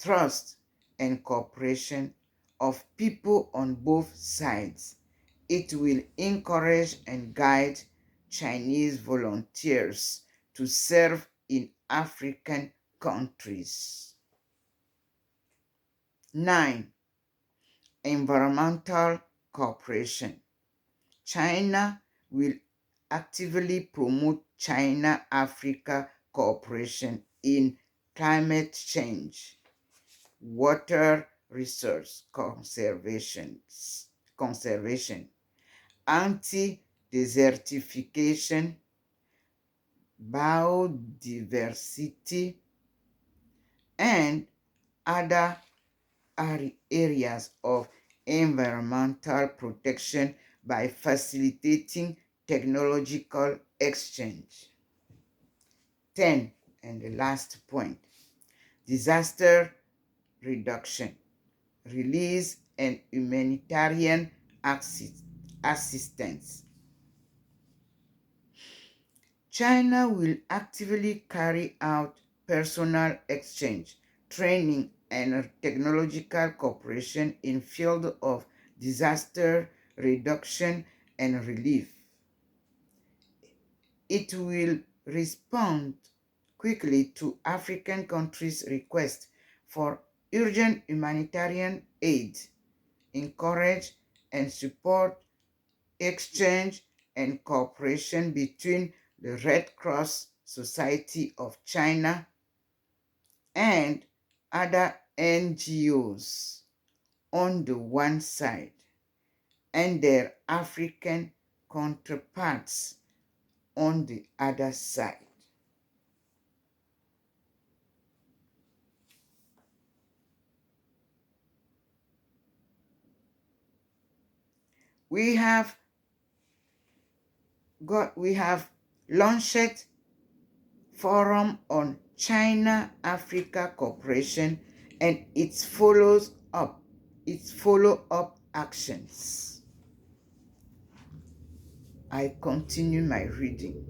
trust, and cooperation of people on both sides. It will encourage and guide Chinese volunteers to serve in African countries. 9. Environmental cooperation. China will actively promote China-Africa cooperation in climate change, water resource conservation, anti-desertification, biodiversity, and other areas of environmental protection by facilitating technological exchange. 10, and the last point, disaster reduction, release, and humanitarian assistance. China will actively carry out personal exchange, training, and technological cooperation in field of disaster reduction and relief. It will respond quickly to African countries' requests for urgent humanitarian aid, encourage and support exchange and cooperation between the Red Cross Society of China and other NGOs on the one side, and their African counterparts on the other side. We have launched Forum on China-Africa Cooperation and its follow-up actions. I continue my reading.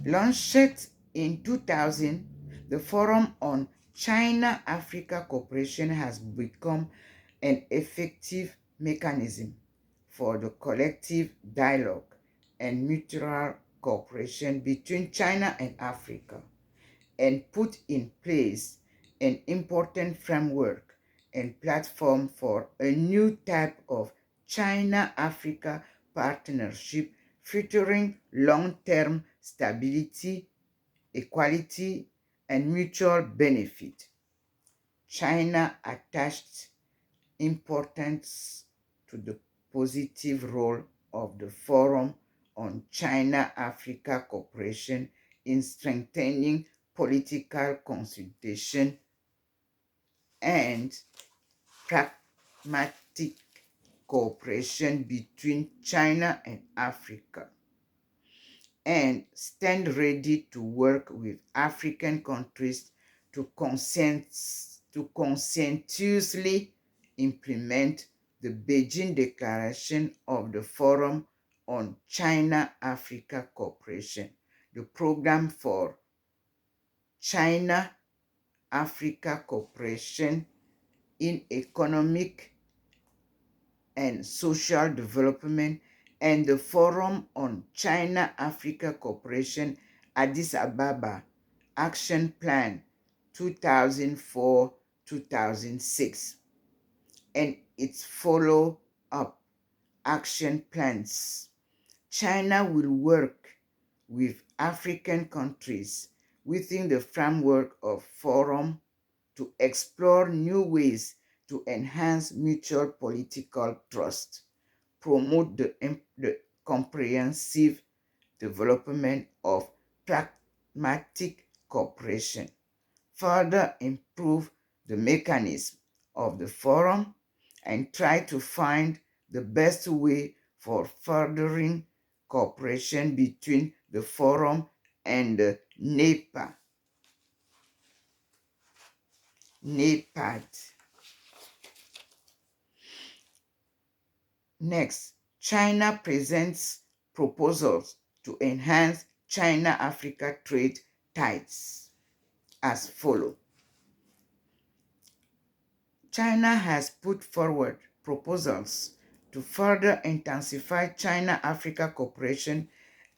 Launched in 2000, the Forum on China-Africa Cooperation has become an effective mechanism for the collective dialogue and mutual cooperation between China and Africa, and put in place an important framework and platform for a new type of China-Africa partnership featuring long-term stability, equality, and mutual benefit. China attached importance to the positive role of the Forum on China-Africa Cooperation in strengthening political consultation and pragmatic cooperation between China and Africa, and stand ready to work with African countries to conscientiously implement the Beijing Declaration of the Forum on China-Africa Cooperation, the program for China-Africa Cooperation in economic and social development, and the Forum on China-Africa Cooperation Addis Ababa Action Plan 2004-2006, and its follow-up action plans. China will work with African countries within the framework of Forum to explore new ways to enhance mutual political trust, promote the comprehensive development of pragmatic cooperation, further improve the mechanism of the Forum, and try to find the best way for furthering cooperation between the Forum and the NEPAD. Next, China presents proposals to enhance China-Africa trade ties. as follows. China has put forward proposals to further intensify China-Africa cooperation,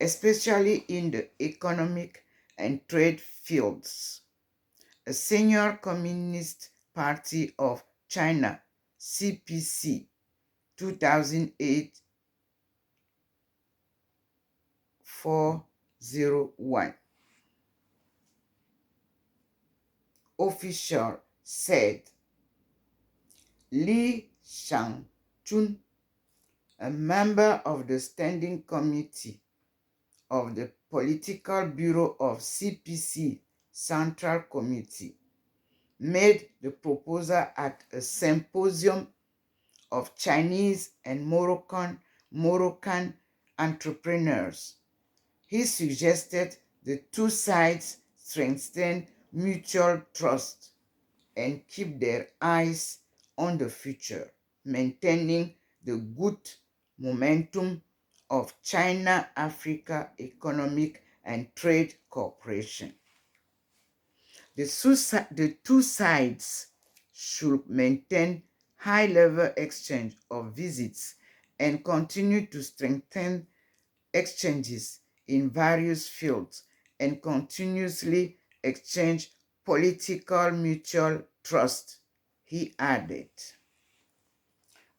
especially in the economic and trade fields. A senior Communist Party of China, CPC, 2008 401 official said Li Shangchun, a member of the Standing Committee of the Political Bureau of CPC Central Committee, made the proposal at a symposium of Chinese and Moroccan entrepreneurs. He suggested the two sides strengthen mutual trust and keep their eyes on the future, maintaining the good momentum of China-Africa economic and trade cooperation. The two sides should maintain high-level exchange of visits and continue to strengthen exchanges in various fields and continuously exchange political mutual trust, he added.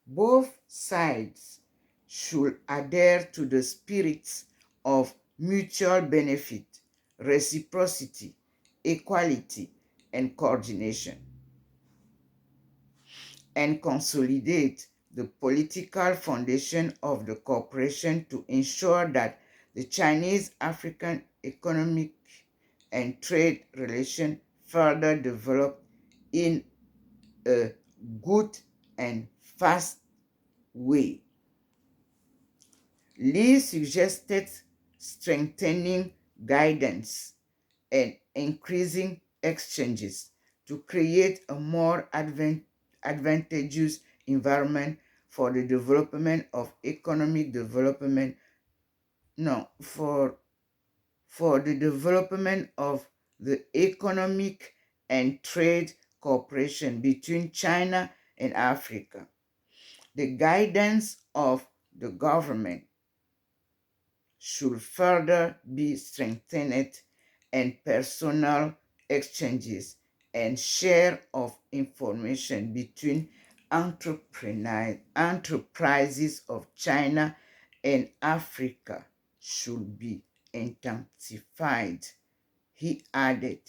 Both sides should adhere to the spirits of mutual benefit, reciprocity, equality, and coordination, and consolidate the political foundation of the cooperation to ensure that the Chinese-African economic and trade relation further develop in a good and fast way. Lee suggested strengthening guidance and increasing exchanges to create a more advantageous environment for the development of economic development, no, for the development of the economic and trade cooperation between China and Africa. The guidance of the government should further be strengthened, and personal exchanges and share of information between enterprises of China and Africa should be intensified. He added,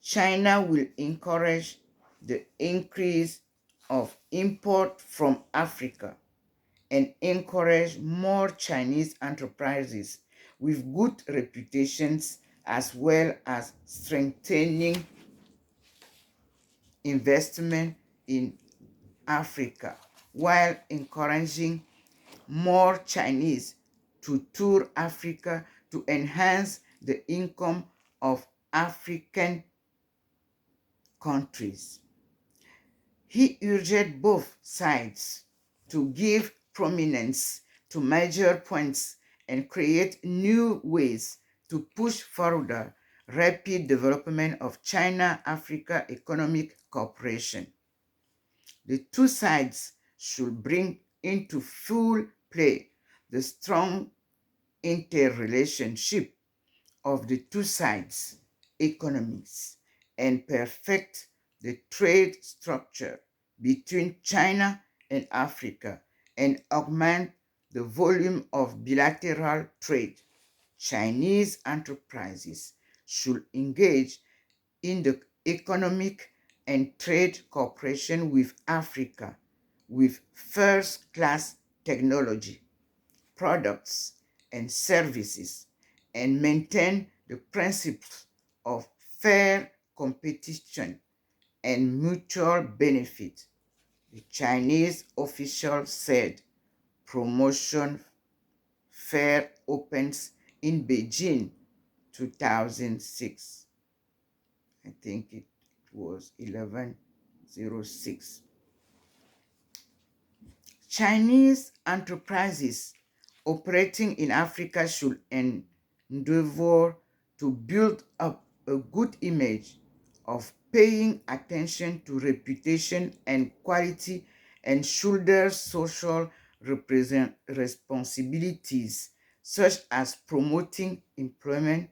China will encourage the increase of import from Africa and encourage more Chinese enterprises with good reputations, as well as strengthening investment in Africa, while encouraging more Chinese to tour Africa to enhance the income of African countries. He urged both sides to give prominence to major points and create new ways to push further rapid development of China-Africa economic cooperation. The two sides should bring into full play the strong interrelationship of the two sides' economies and perfect the trade structure between China and Africa and augment the volume of bilateral trade. Chinese enterprises should engage in the economic and trade cooperation with Africa with first-class technology, products, and services, and maintain the principles of fair competition and mutual benefit. The Chinese official said promotion fair opens in Beijing 2006. I think it was 1106. Chinese enterprises operating in Africa should endeavor to build up a good image of paying attention to reputation and quality and shoulder social responsibilities such as promoting employment,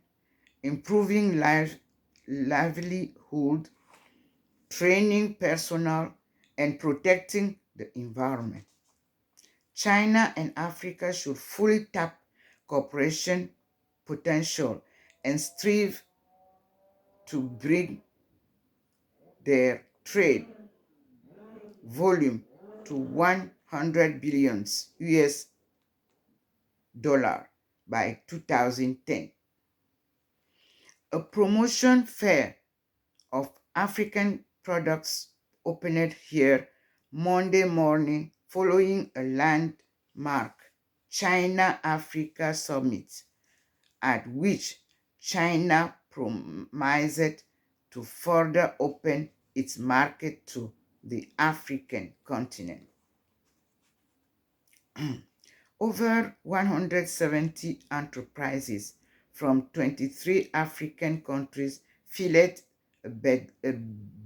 improving livelihood, training personnel, and protecting the environment. China and Africa should fully tap cooperation potential and strive to bring their trade volume to 100 billion US dollar by 2010. A promotion fair of African products opened here Monday morning following a landmark China-Africa summit at which China promised to further open its market to the African continent. Over 170 enterprises from 23 African countries filled a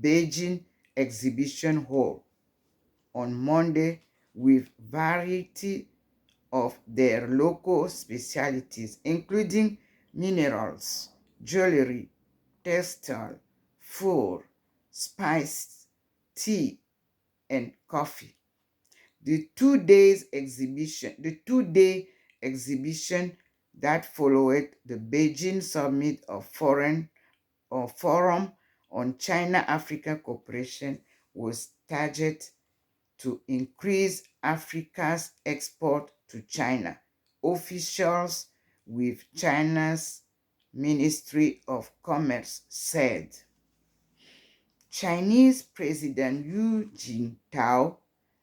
Beijing exhibition hall on Monday with variety of their local specialties, including minerals, jewelry, textile, food, spice, tea, and coffee. The two-day exhibition that followed the Beijing Summit of Forum on China-Africa Cooperation was targeted to increase Africa's export to China. Officials with China's Ministry of Commerce said. Chinese President Hu Jintao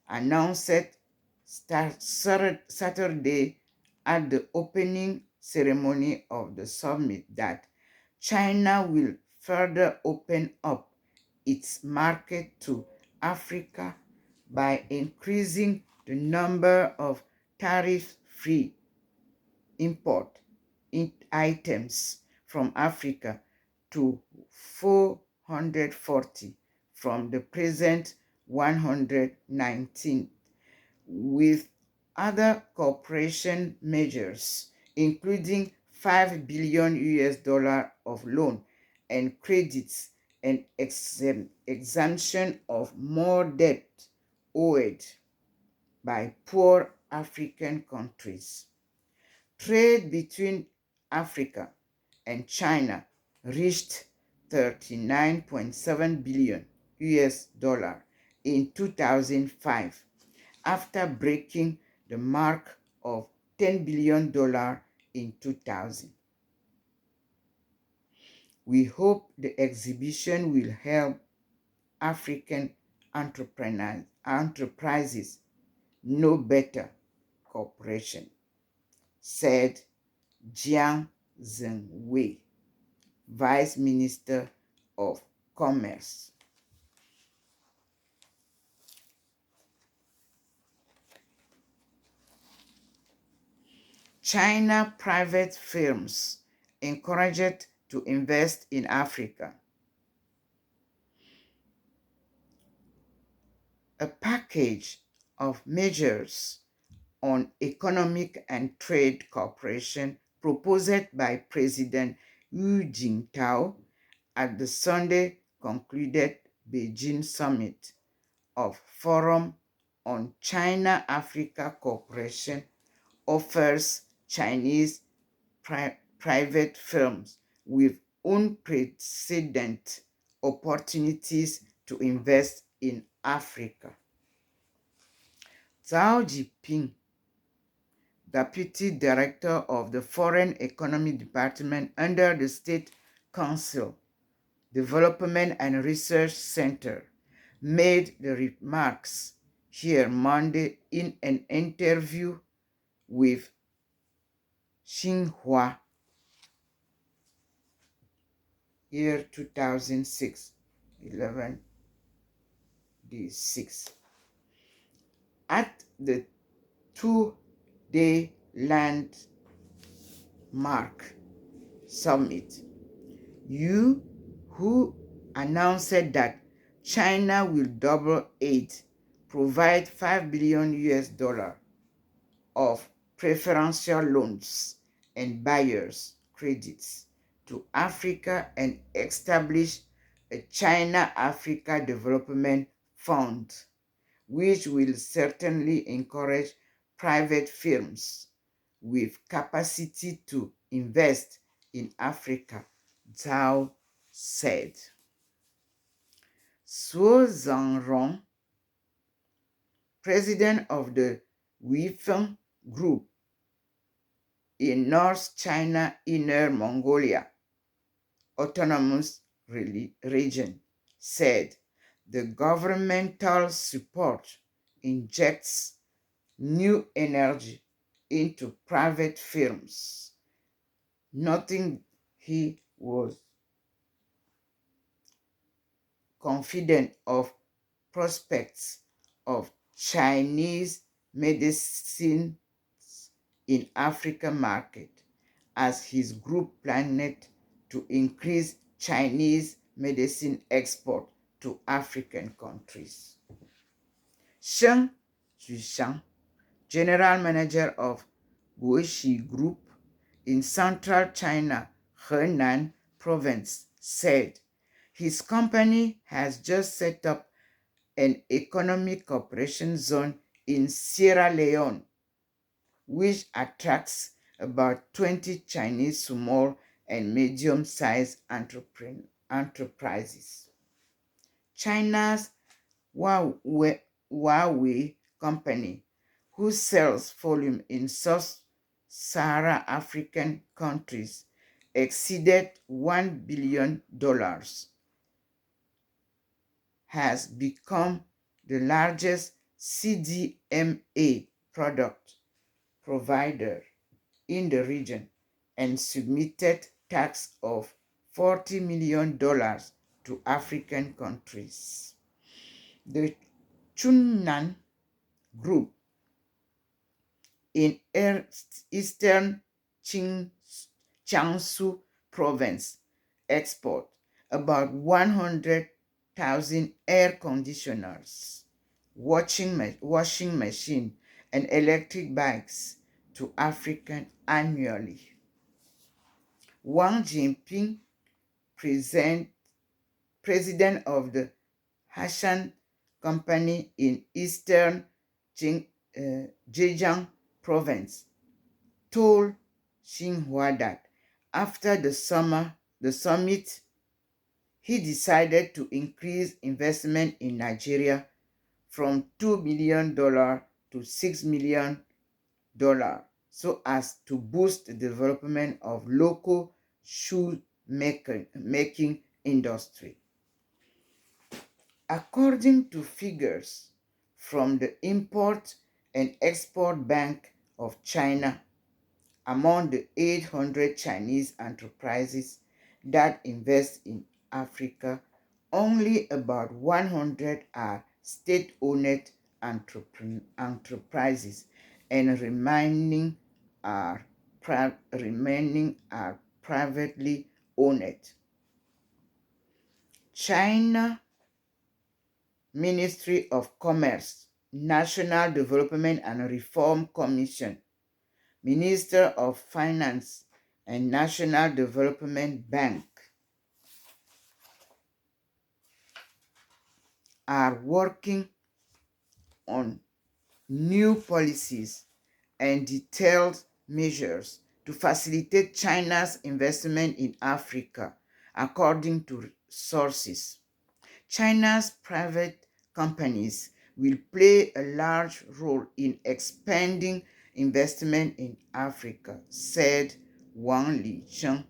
announced Saturday at the opening ceremony of the summit that China will further open up its market to Africa by increasing the number of tariff-free import items from Africa to 440 from the present 119, with other cooperation measures, including 5 billion US dollar of loan and credits and exemption of more debt owed by poor African countries. Trade between Africa and China reached 39.7 billion US dollar in 2005 after breaking the mark of $10 billion in 2000. We hope the exhibition will help African enterprises know better cooperation, said Jiang Zhengwei, Vice Minister of Commerce. China private firms encouraged to invest in Africa. A package of measures on economic and trade cooperation proposed by President Hu Jintao at the Sunday concluded Beijing Summit of Forum on China-Africa Cooperation offers Chinese private firms with unprecedented opportunities to invest in Africa. Zhao Jinping, Deputy Director of the Foreign Economy Department under the State Council Development and Research Center, made the remarks here Monday in an interview with Xinhua, year 2006, 11D6. At the two-day landmark summit, You who announced that China will double aid, provide 5 billion US dollar of preferential loans and buyers credits to Africa and establish a China-Africa Development Fund, which will certainly encourage private firms with capacity to invest in Africa, Zhao said. Su Zhangrong, president of the Weifeng Group in North China Inner Mongolia Autonomous Region, said the governmental support injects new energy into private firms, noting he was confident of prospects of Chinese medicine in African market as his group planned to increase Chinese medicine export to African countries. Sheng Zhuxiang, general manager of Guoxi Group in central China, Henan province, said his company has just set up an economic cooperation zone in Sierra Leone, which attracts about 20 Chinese small and medium-sized enterprises. China's Huawei company, whose sales volume in sub-Saharan African countries exceeded $1 billion, has become the largest CDMA product provider in the region and submitted tax of $40 million to African countries. The Chunnan Group in eastern Jiangsu province export about 100,000 air conditioners, washing machine, and electric bikes to Africa annually. Wang Jinping, president of the Hashan Company in eastern Zhejiang province, told Xinhua that after the summit, he decided to increase investment in Nigeria from $2 million to $6 million so as to boost the development of local shoe making industry. According to figures from the Import and Export Bank of China, among the 800 Chinese enterprises that invest in Africa, only about 100 are state-owned enterprises, and remaining are privately owned. China Ministry of Commerce, National Development and Reform Commission, Minister of Finance, and National Development Bank are working on new policies and detailed measures to facilitate China's investment in Africa, according to sources. China's private companies will play a large role in expanding investment in Africa, said Wang Licheng,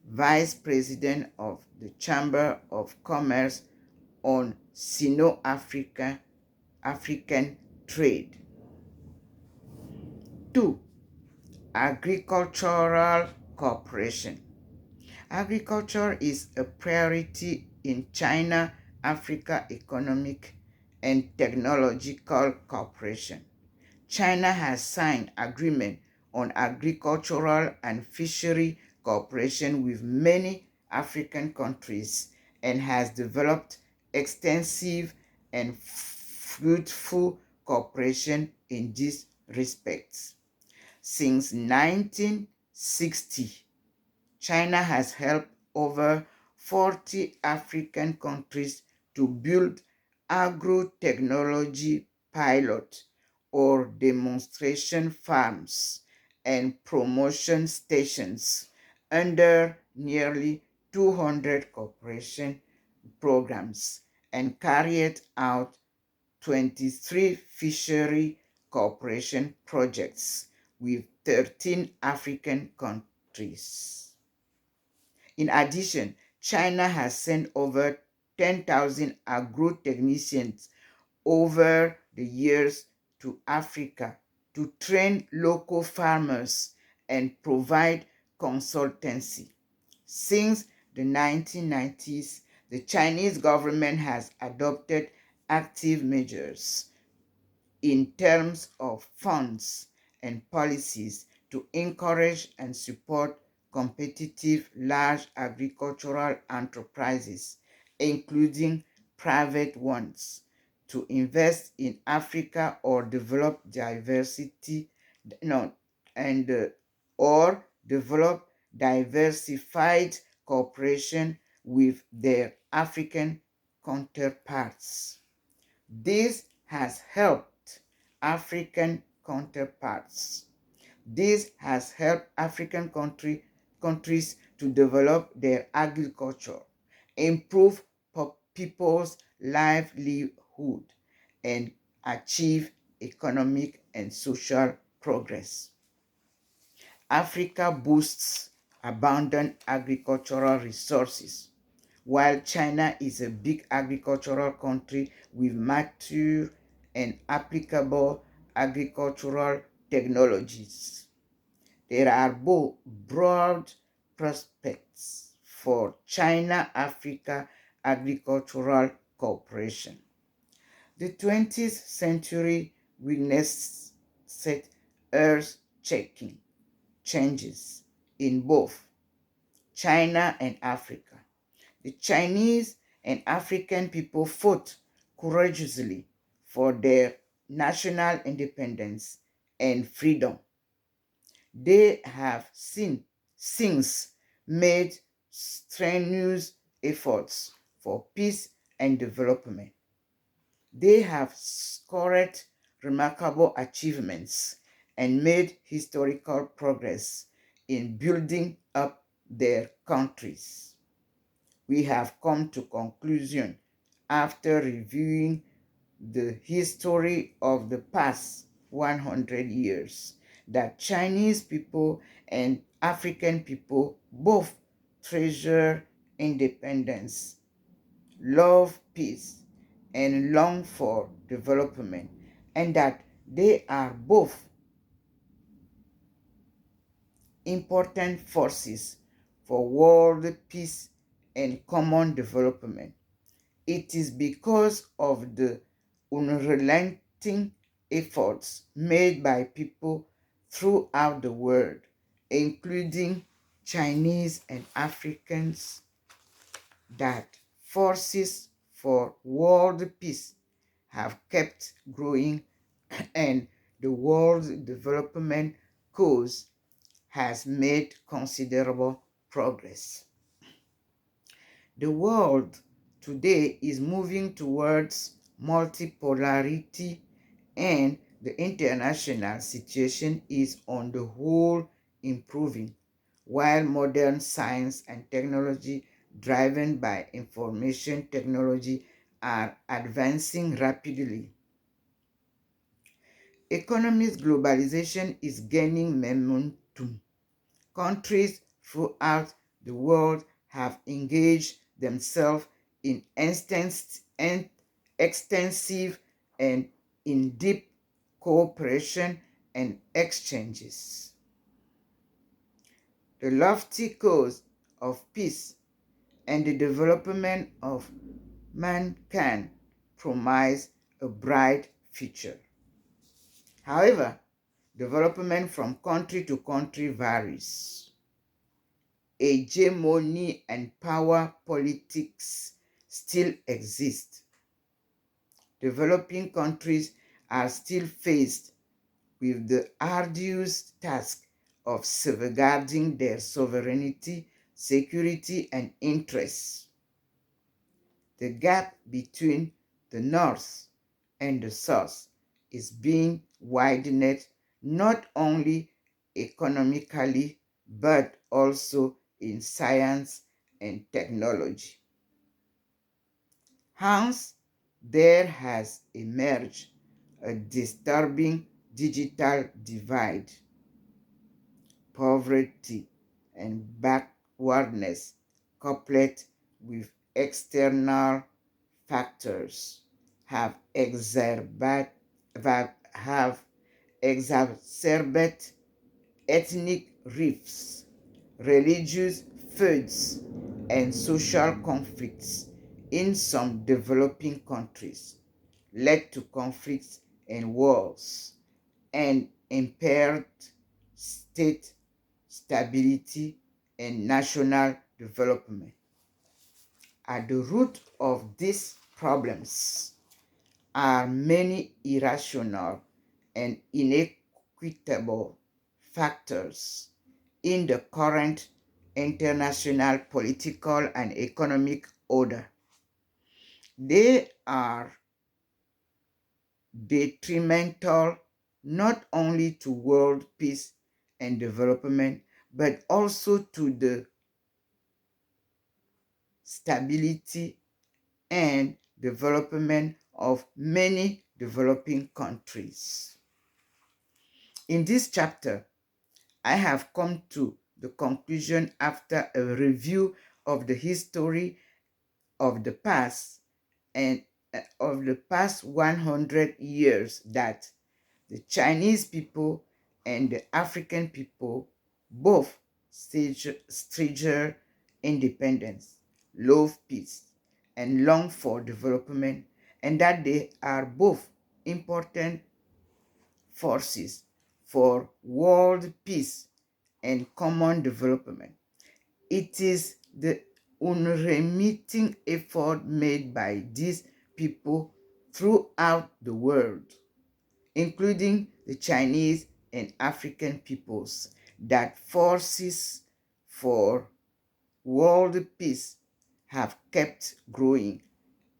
vice president of the Chamber of Commerce on Sino-African trade. 2. Agricultural cooperation. Agriculture is a priority in China-Africa economic and technological cooperation. China has signed agreement on agricultural and fishery cooperation with many African countries and has developed extensive and fruitful cooperation in these respects. Since 1960, China has helped over 40 African countries to build agro-technology pilot or demonstration farms and promotion stations under nearly 200 cooperation programs and carried out 23 fishery cooperation projects with 13 African countries. In addition, China has sent over 10,000 agro-technicians over the years to Africa to train local farmers and provide consultancy. Since the 1990s, the Chinese government has adopted active measures in terms of funds and policies to encourage and support competitive large agricultural enterprises, including private ones, to invest in Africa or develop diversity, no, and or develop diversified cooperation with their African counterparts. This has helped African counterparts. This has helped countries to develop their agriculture, improve people's livelihood, and achieve economic and social progress. Africa boasts abundant agricultural resources, while China is a big agricultural country with mature and applicable agricultural technologies. There are both broad prospects for China-Africa agricultural cooperation. The 20th century witnessed earth-shaking changes in both China and Africa. The Chinese and African people fought courageously for their national independence and freedom. They have since made strenuous efforts for peace and development. They have scored remarkable achievements and made historical progress in building up their countries. We have come to conclusion after reviewing the history of the past 100 years that Chinese people and African people both treasure independence, love peace, and long for development, and that they are both important forces for world peace and common development. It is because of the unrelenting efforts made by people throughout the world, including Chinese and Africans, that forces for world peace have kept growing and the world development cause has made considerable progress. The world today is moving towards multipolarity, and the international situation is on the whole improving, while modern science and technology driven by information technology are advancing rapidly. Economic globalization is gaining momentum. Countries throughout the world have engaged themselves in extensive and in-depth cooperation and exchanges. The lofty cause of peace and the development of mankind promise a bright future. However, development from country to country varies. hegemony and power politics still exist. Developing countries are still faced with the arduous task of safeguarding their sovereignty, security, and interests. The gap between the North and the South is being widened not only economically but also in science and technology. Hence, there has emerged a disturbing digital divide. Poverty and backwardness coupled with external factors have exacerbated ethnic rifts, religious feuds, and social conflicts in some developing countries, led to conflicts and wars, and impaired state stability and national development. At the root of these problems are many irrational and inequitable factors in the current international political and economic order. They are detrimental not only to world peace and development, but also to the stability and development of many developing countries. In this chapter, I have come to the conclusion after a review of the history of the past and of the past 100 years that the Chinese people and the African people both treasure independence, love peace, and long for development, and that they are both important forces for world peace and common development. It is the unremitting effort made by these people throughout the world, including the Chinese and African peoples, that forces for world peace have kept growing,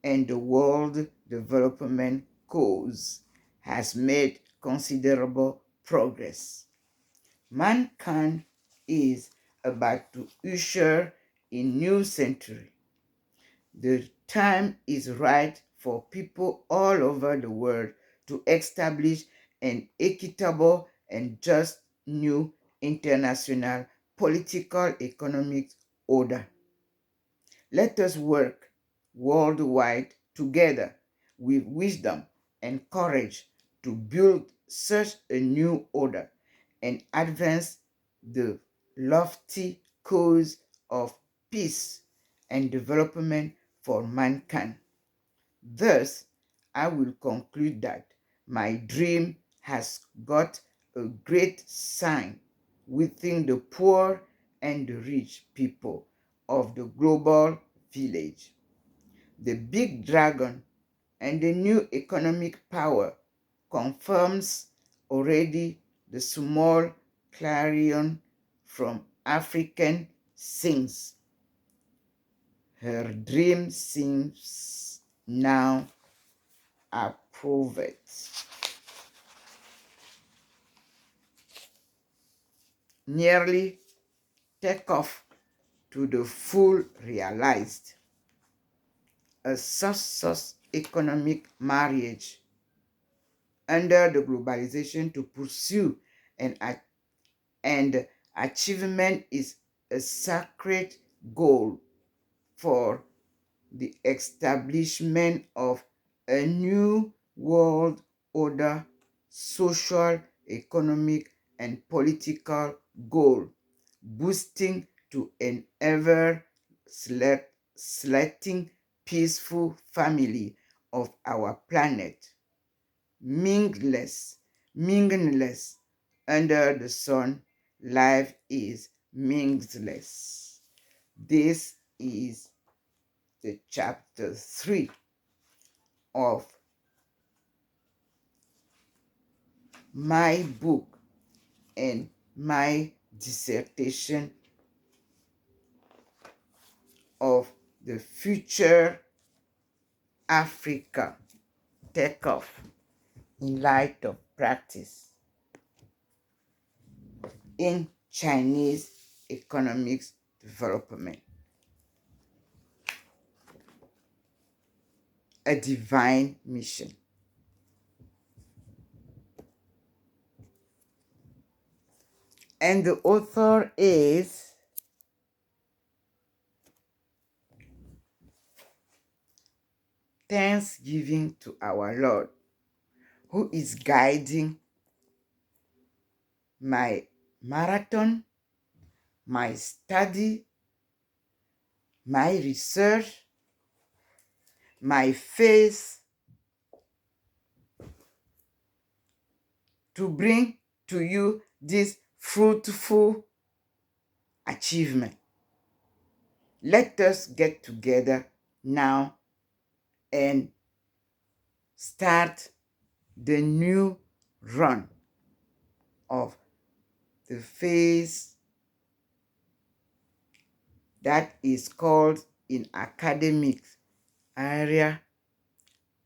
and the world development cause has made considerable progress. Mankind is about to usher in new century. The time is right for people all over the world to establish an equitable and just new international political economic order. Let us work worldwide together with wisdom and courage to build such a new order and advance the lofty cause of peace and development for mankind. Thus, I will conclude that my dream has got a great sign within the poor and the rich people of the global village. The big dragon and the new economic power confirms already the small clarion from African sings. Her dream seems now approved. Nearly take off to the full realized. A such economic marriage under the globalization to pursue and achievement is a sacred goal for the establishment of a new world order, social, economic, and political goal, boosting to an ever slanting peaceful family of our planet, meaningless under the sun. Life is meaningless. This is the chapter 3 of my book and my dissertation of the future Africa takeoff in light of practice in Chinese economic development. A divine mission. And the author is Thanksgiving to our Lord, who is guiding my marathon, my study, my research, my faith, to bring to you this fruitful achievement. Let us get together now and start the new run of the phase that is called in academic area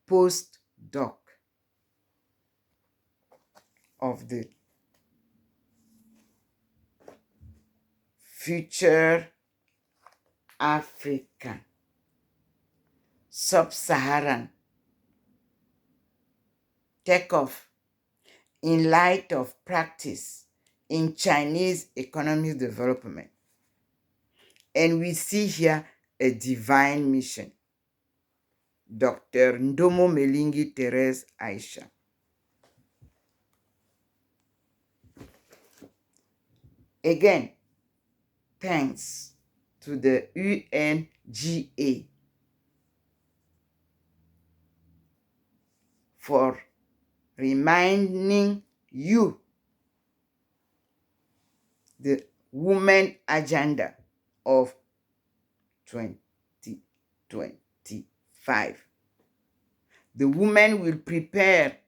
postdoc of the future African, sub-Saharan takeoff in light of practice in Chinese economic development. And we see here a divine mission. Dr. Ndomo Melingui Thérèse Aisha. Again, thanks to the UNGA for reminding you the women agenda of 2025. The women will prepare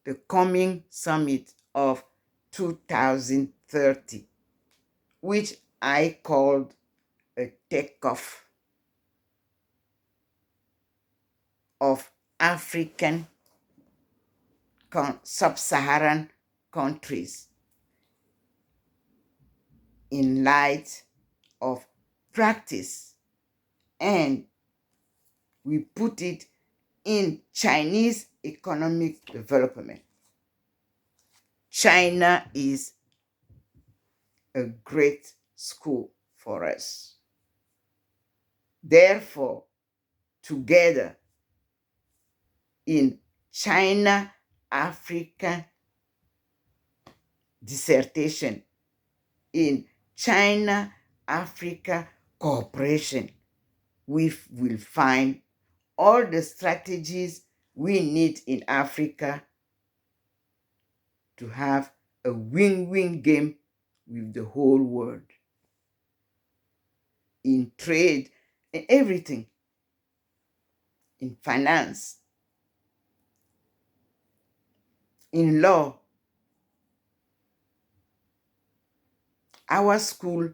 the coming summit of 2030, which I called a takeoff of African sub-Saharan countries in light of practice, and we put it in Chinese economic development. China is a great school for us. Therefore, together in China-Africa dissertation, in China-Africa cooperation, we will find all the strategies we need in Africa to have a win-win game with the whole world. In trade, in everything, in finance, in law. Our school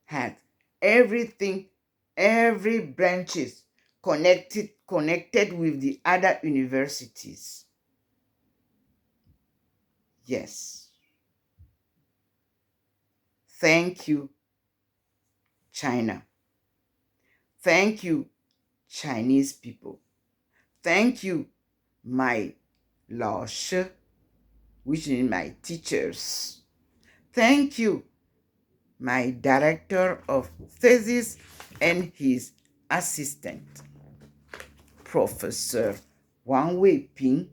had everything, every branches connected with the other universities. Yes. Thank you, China. Thank you, Chinese people. Thank you, my Laoshi, which is my teachers. Thank you, my director of thesis and his assistant, Professor Wang Weiping.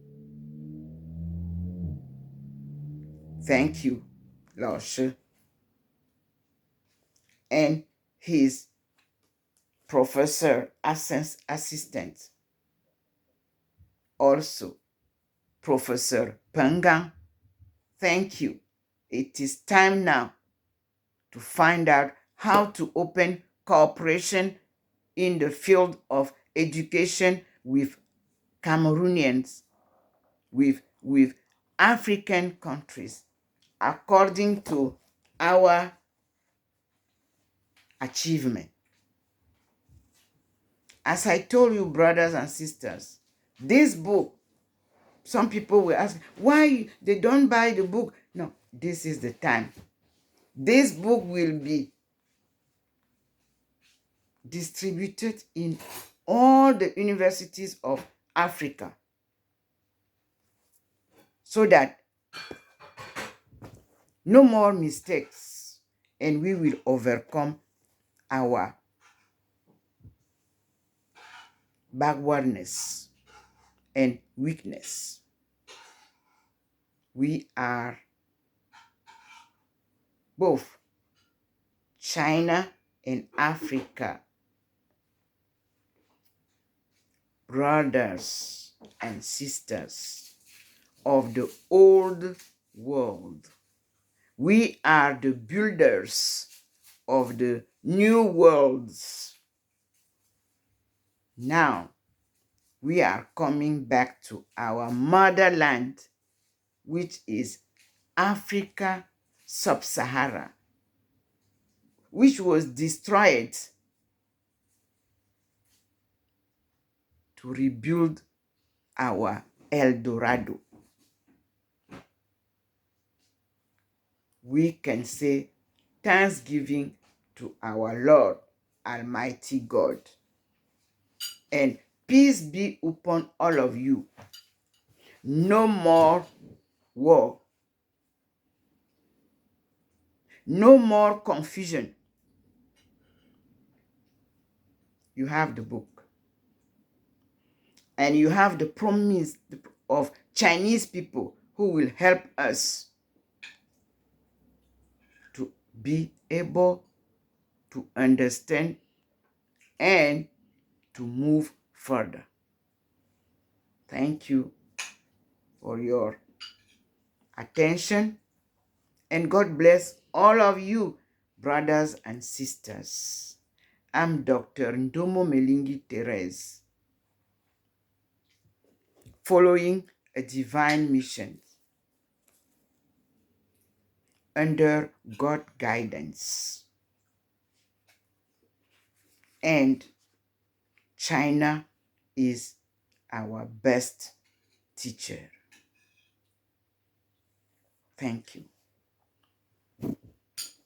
Thank you, Laoshi, and his professor assistant, also Professor Pengang. Thank you. It is time now to find out how to open cooperation in the field of education with Cameroonians, with African countries, according to our achievement. As I told you, brothers and sisters, this book, some people will ask, why they don't buy the book? No, this is the time. This book will be distributed in all the universities of Africa so that no more mistakes and we will overcome our backwardness and weakness. We are both China and Africa, brothers and sisters of the old world. We are the builders of the new worlds. Now, we are coming back to our motherland, which is Africa Sub-Sahara, which was destroyed to rebuild our El Dorado. We can say thanksgiving to our Lord, Almighty God. And peace be upon all of you. No more war. No more confusion. You have the book. And you have the promise of Chinese people who will help us to be able to understand and to move further. Thank you for your attention, and God bless all of you, brothers and sisters. I'm Dr. Ndomo Melingui Thérèse, following a divine mission under God's guidance. And China is our best teacher. Thank you.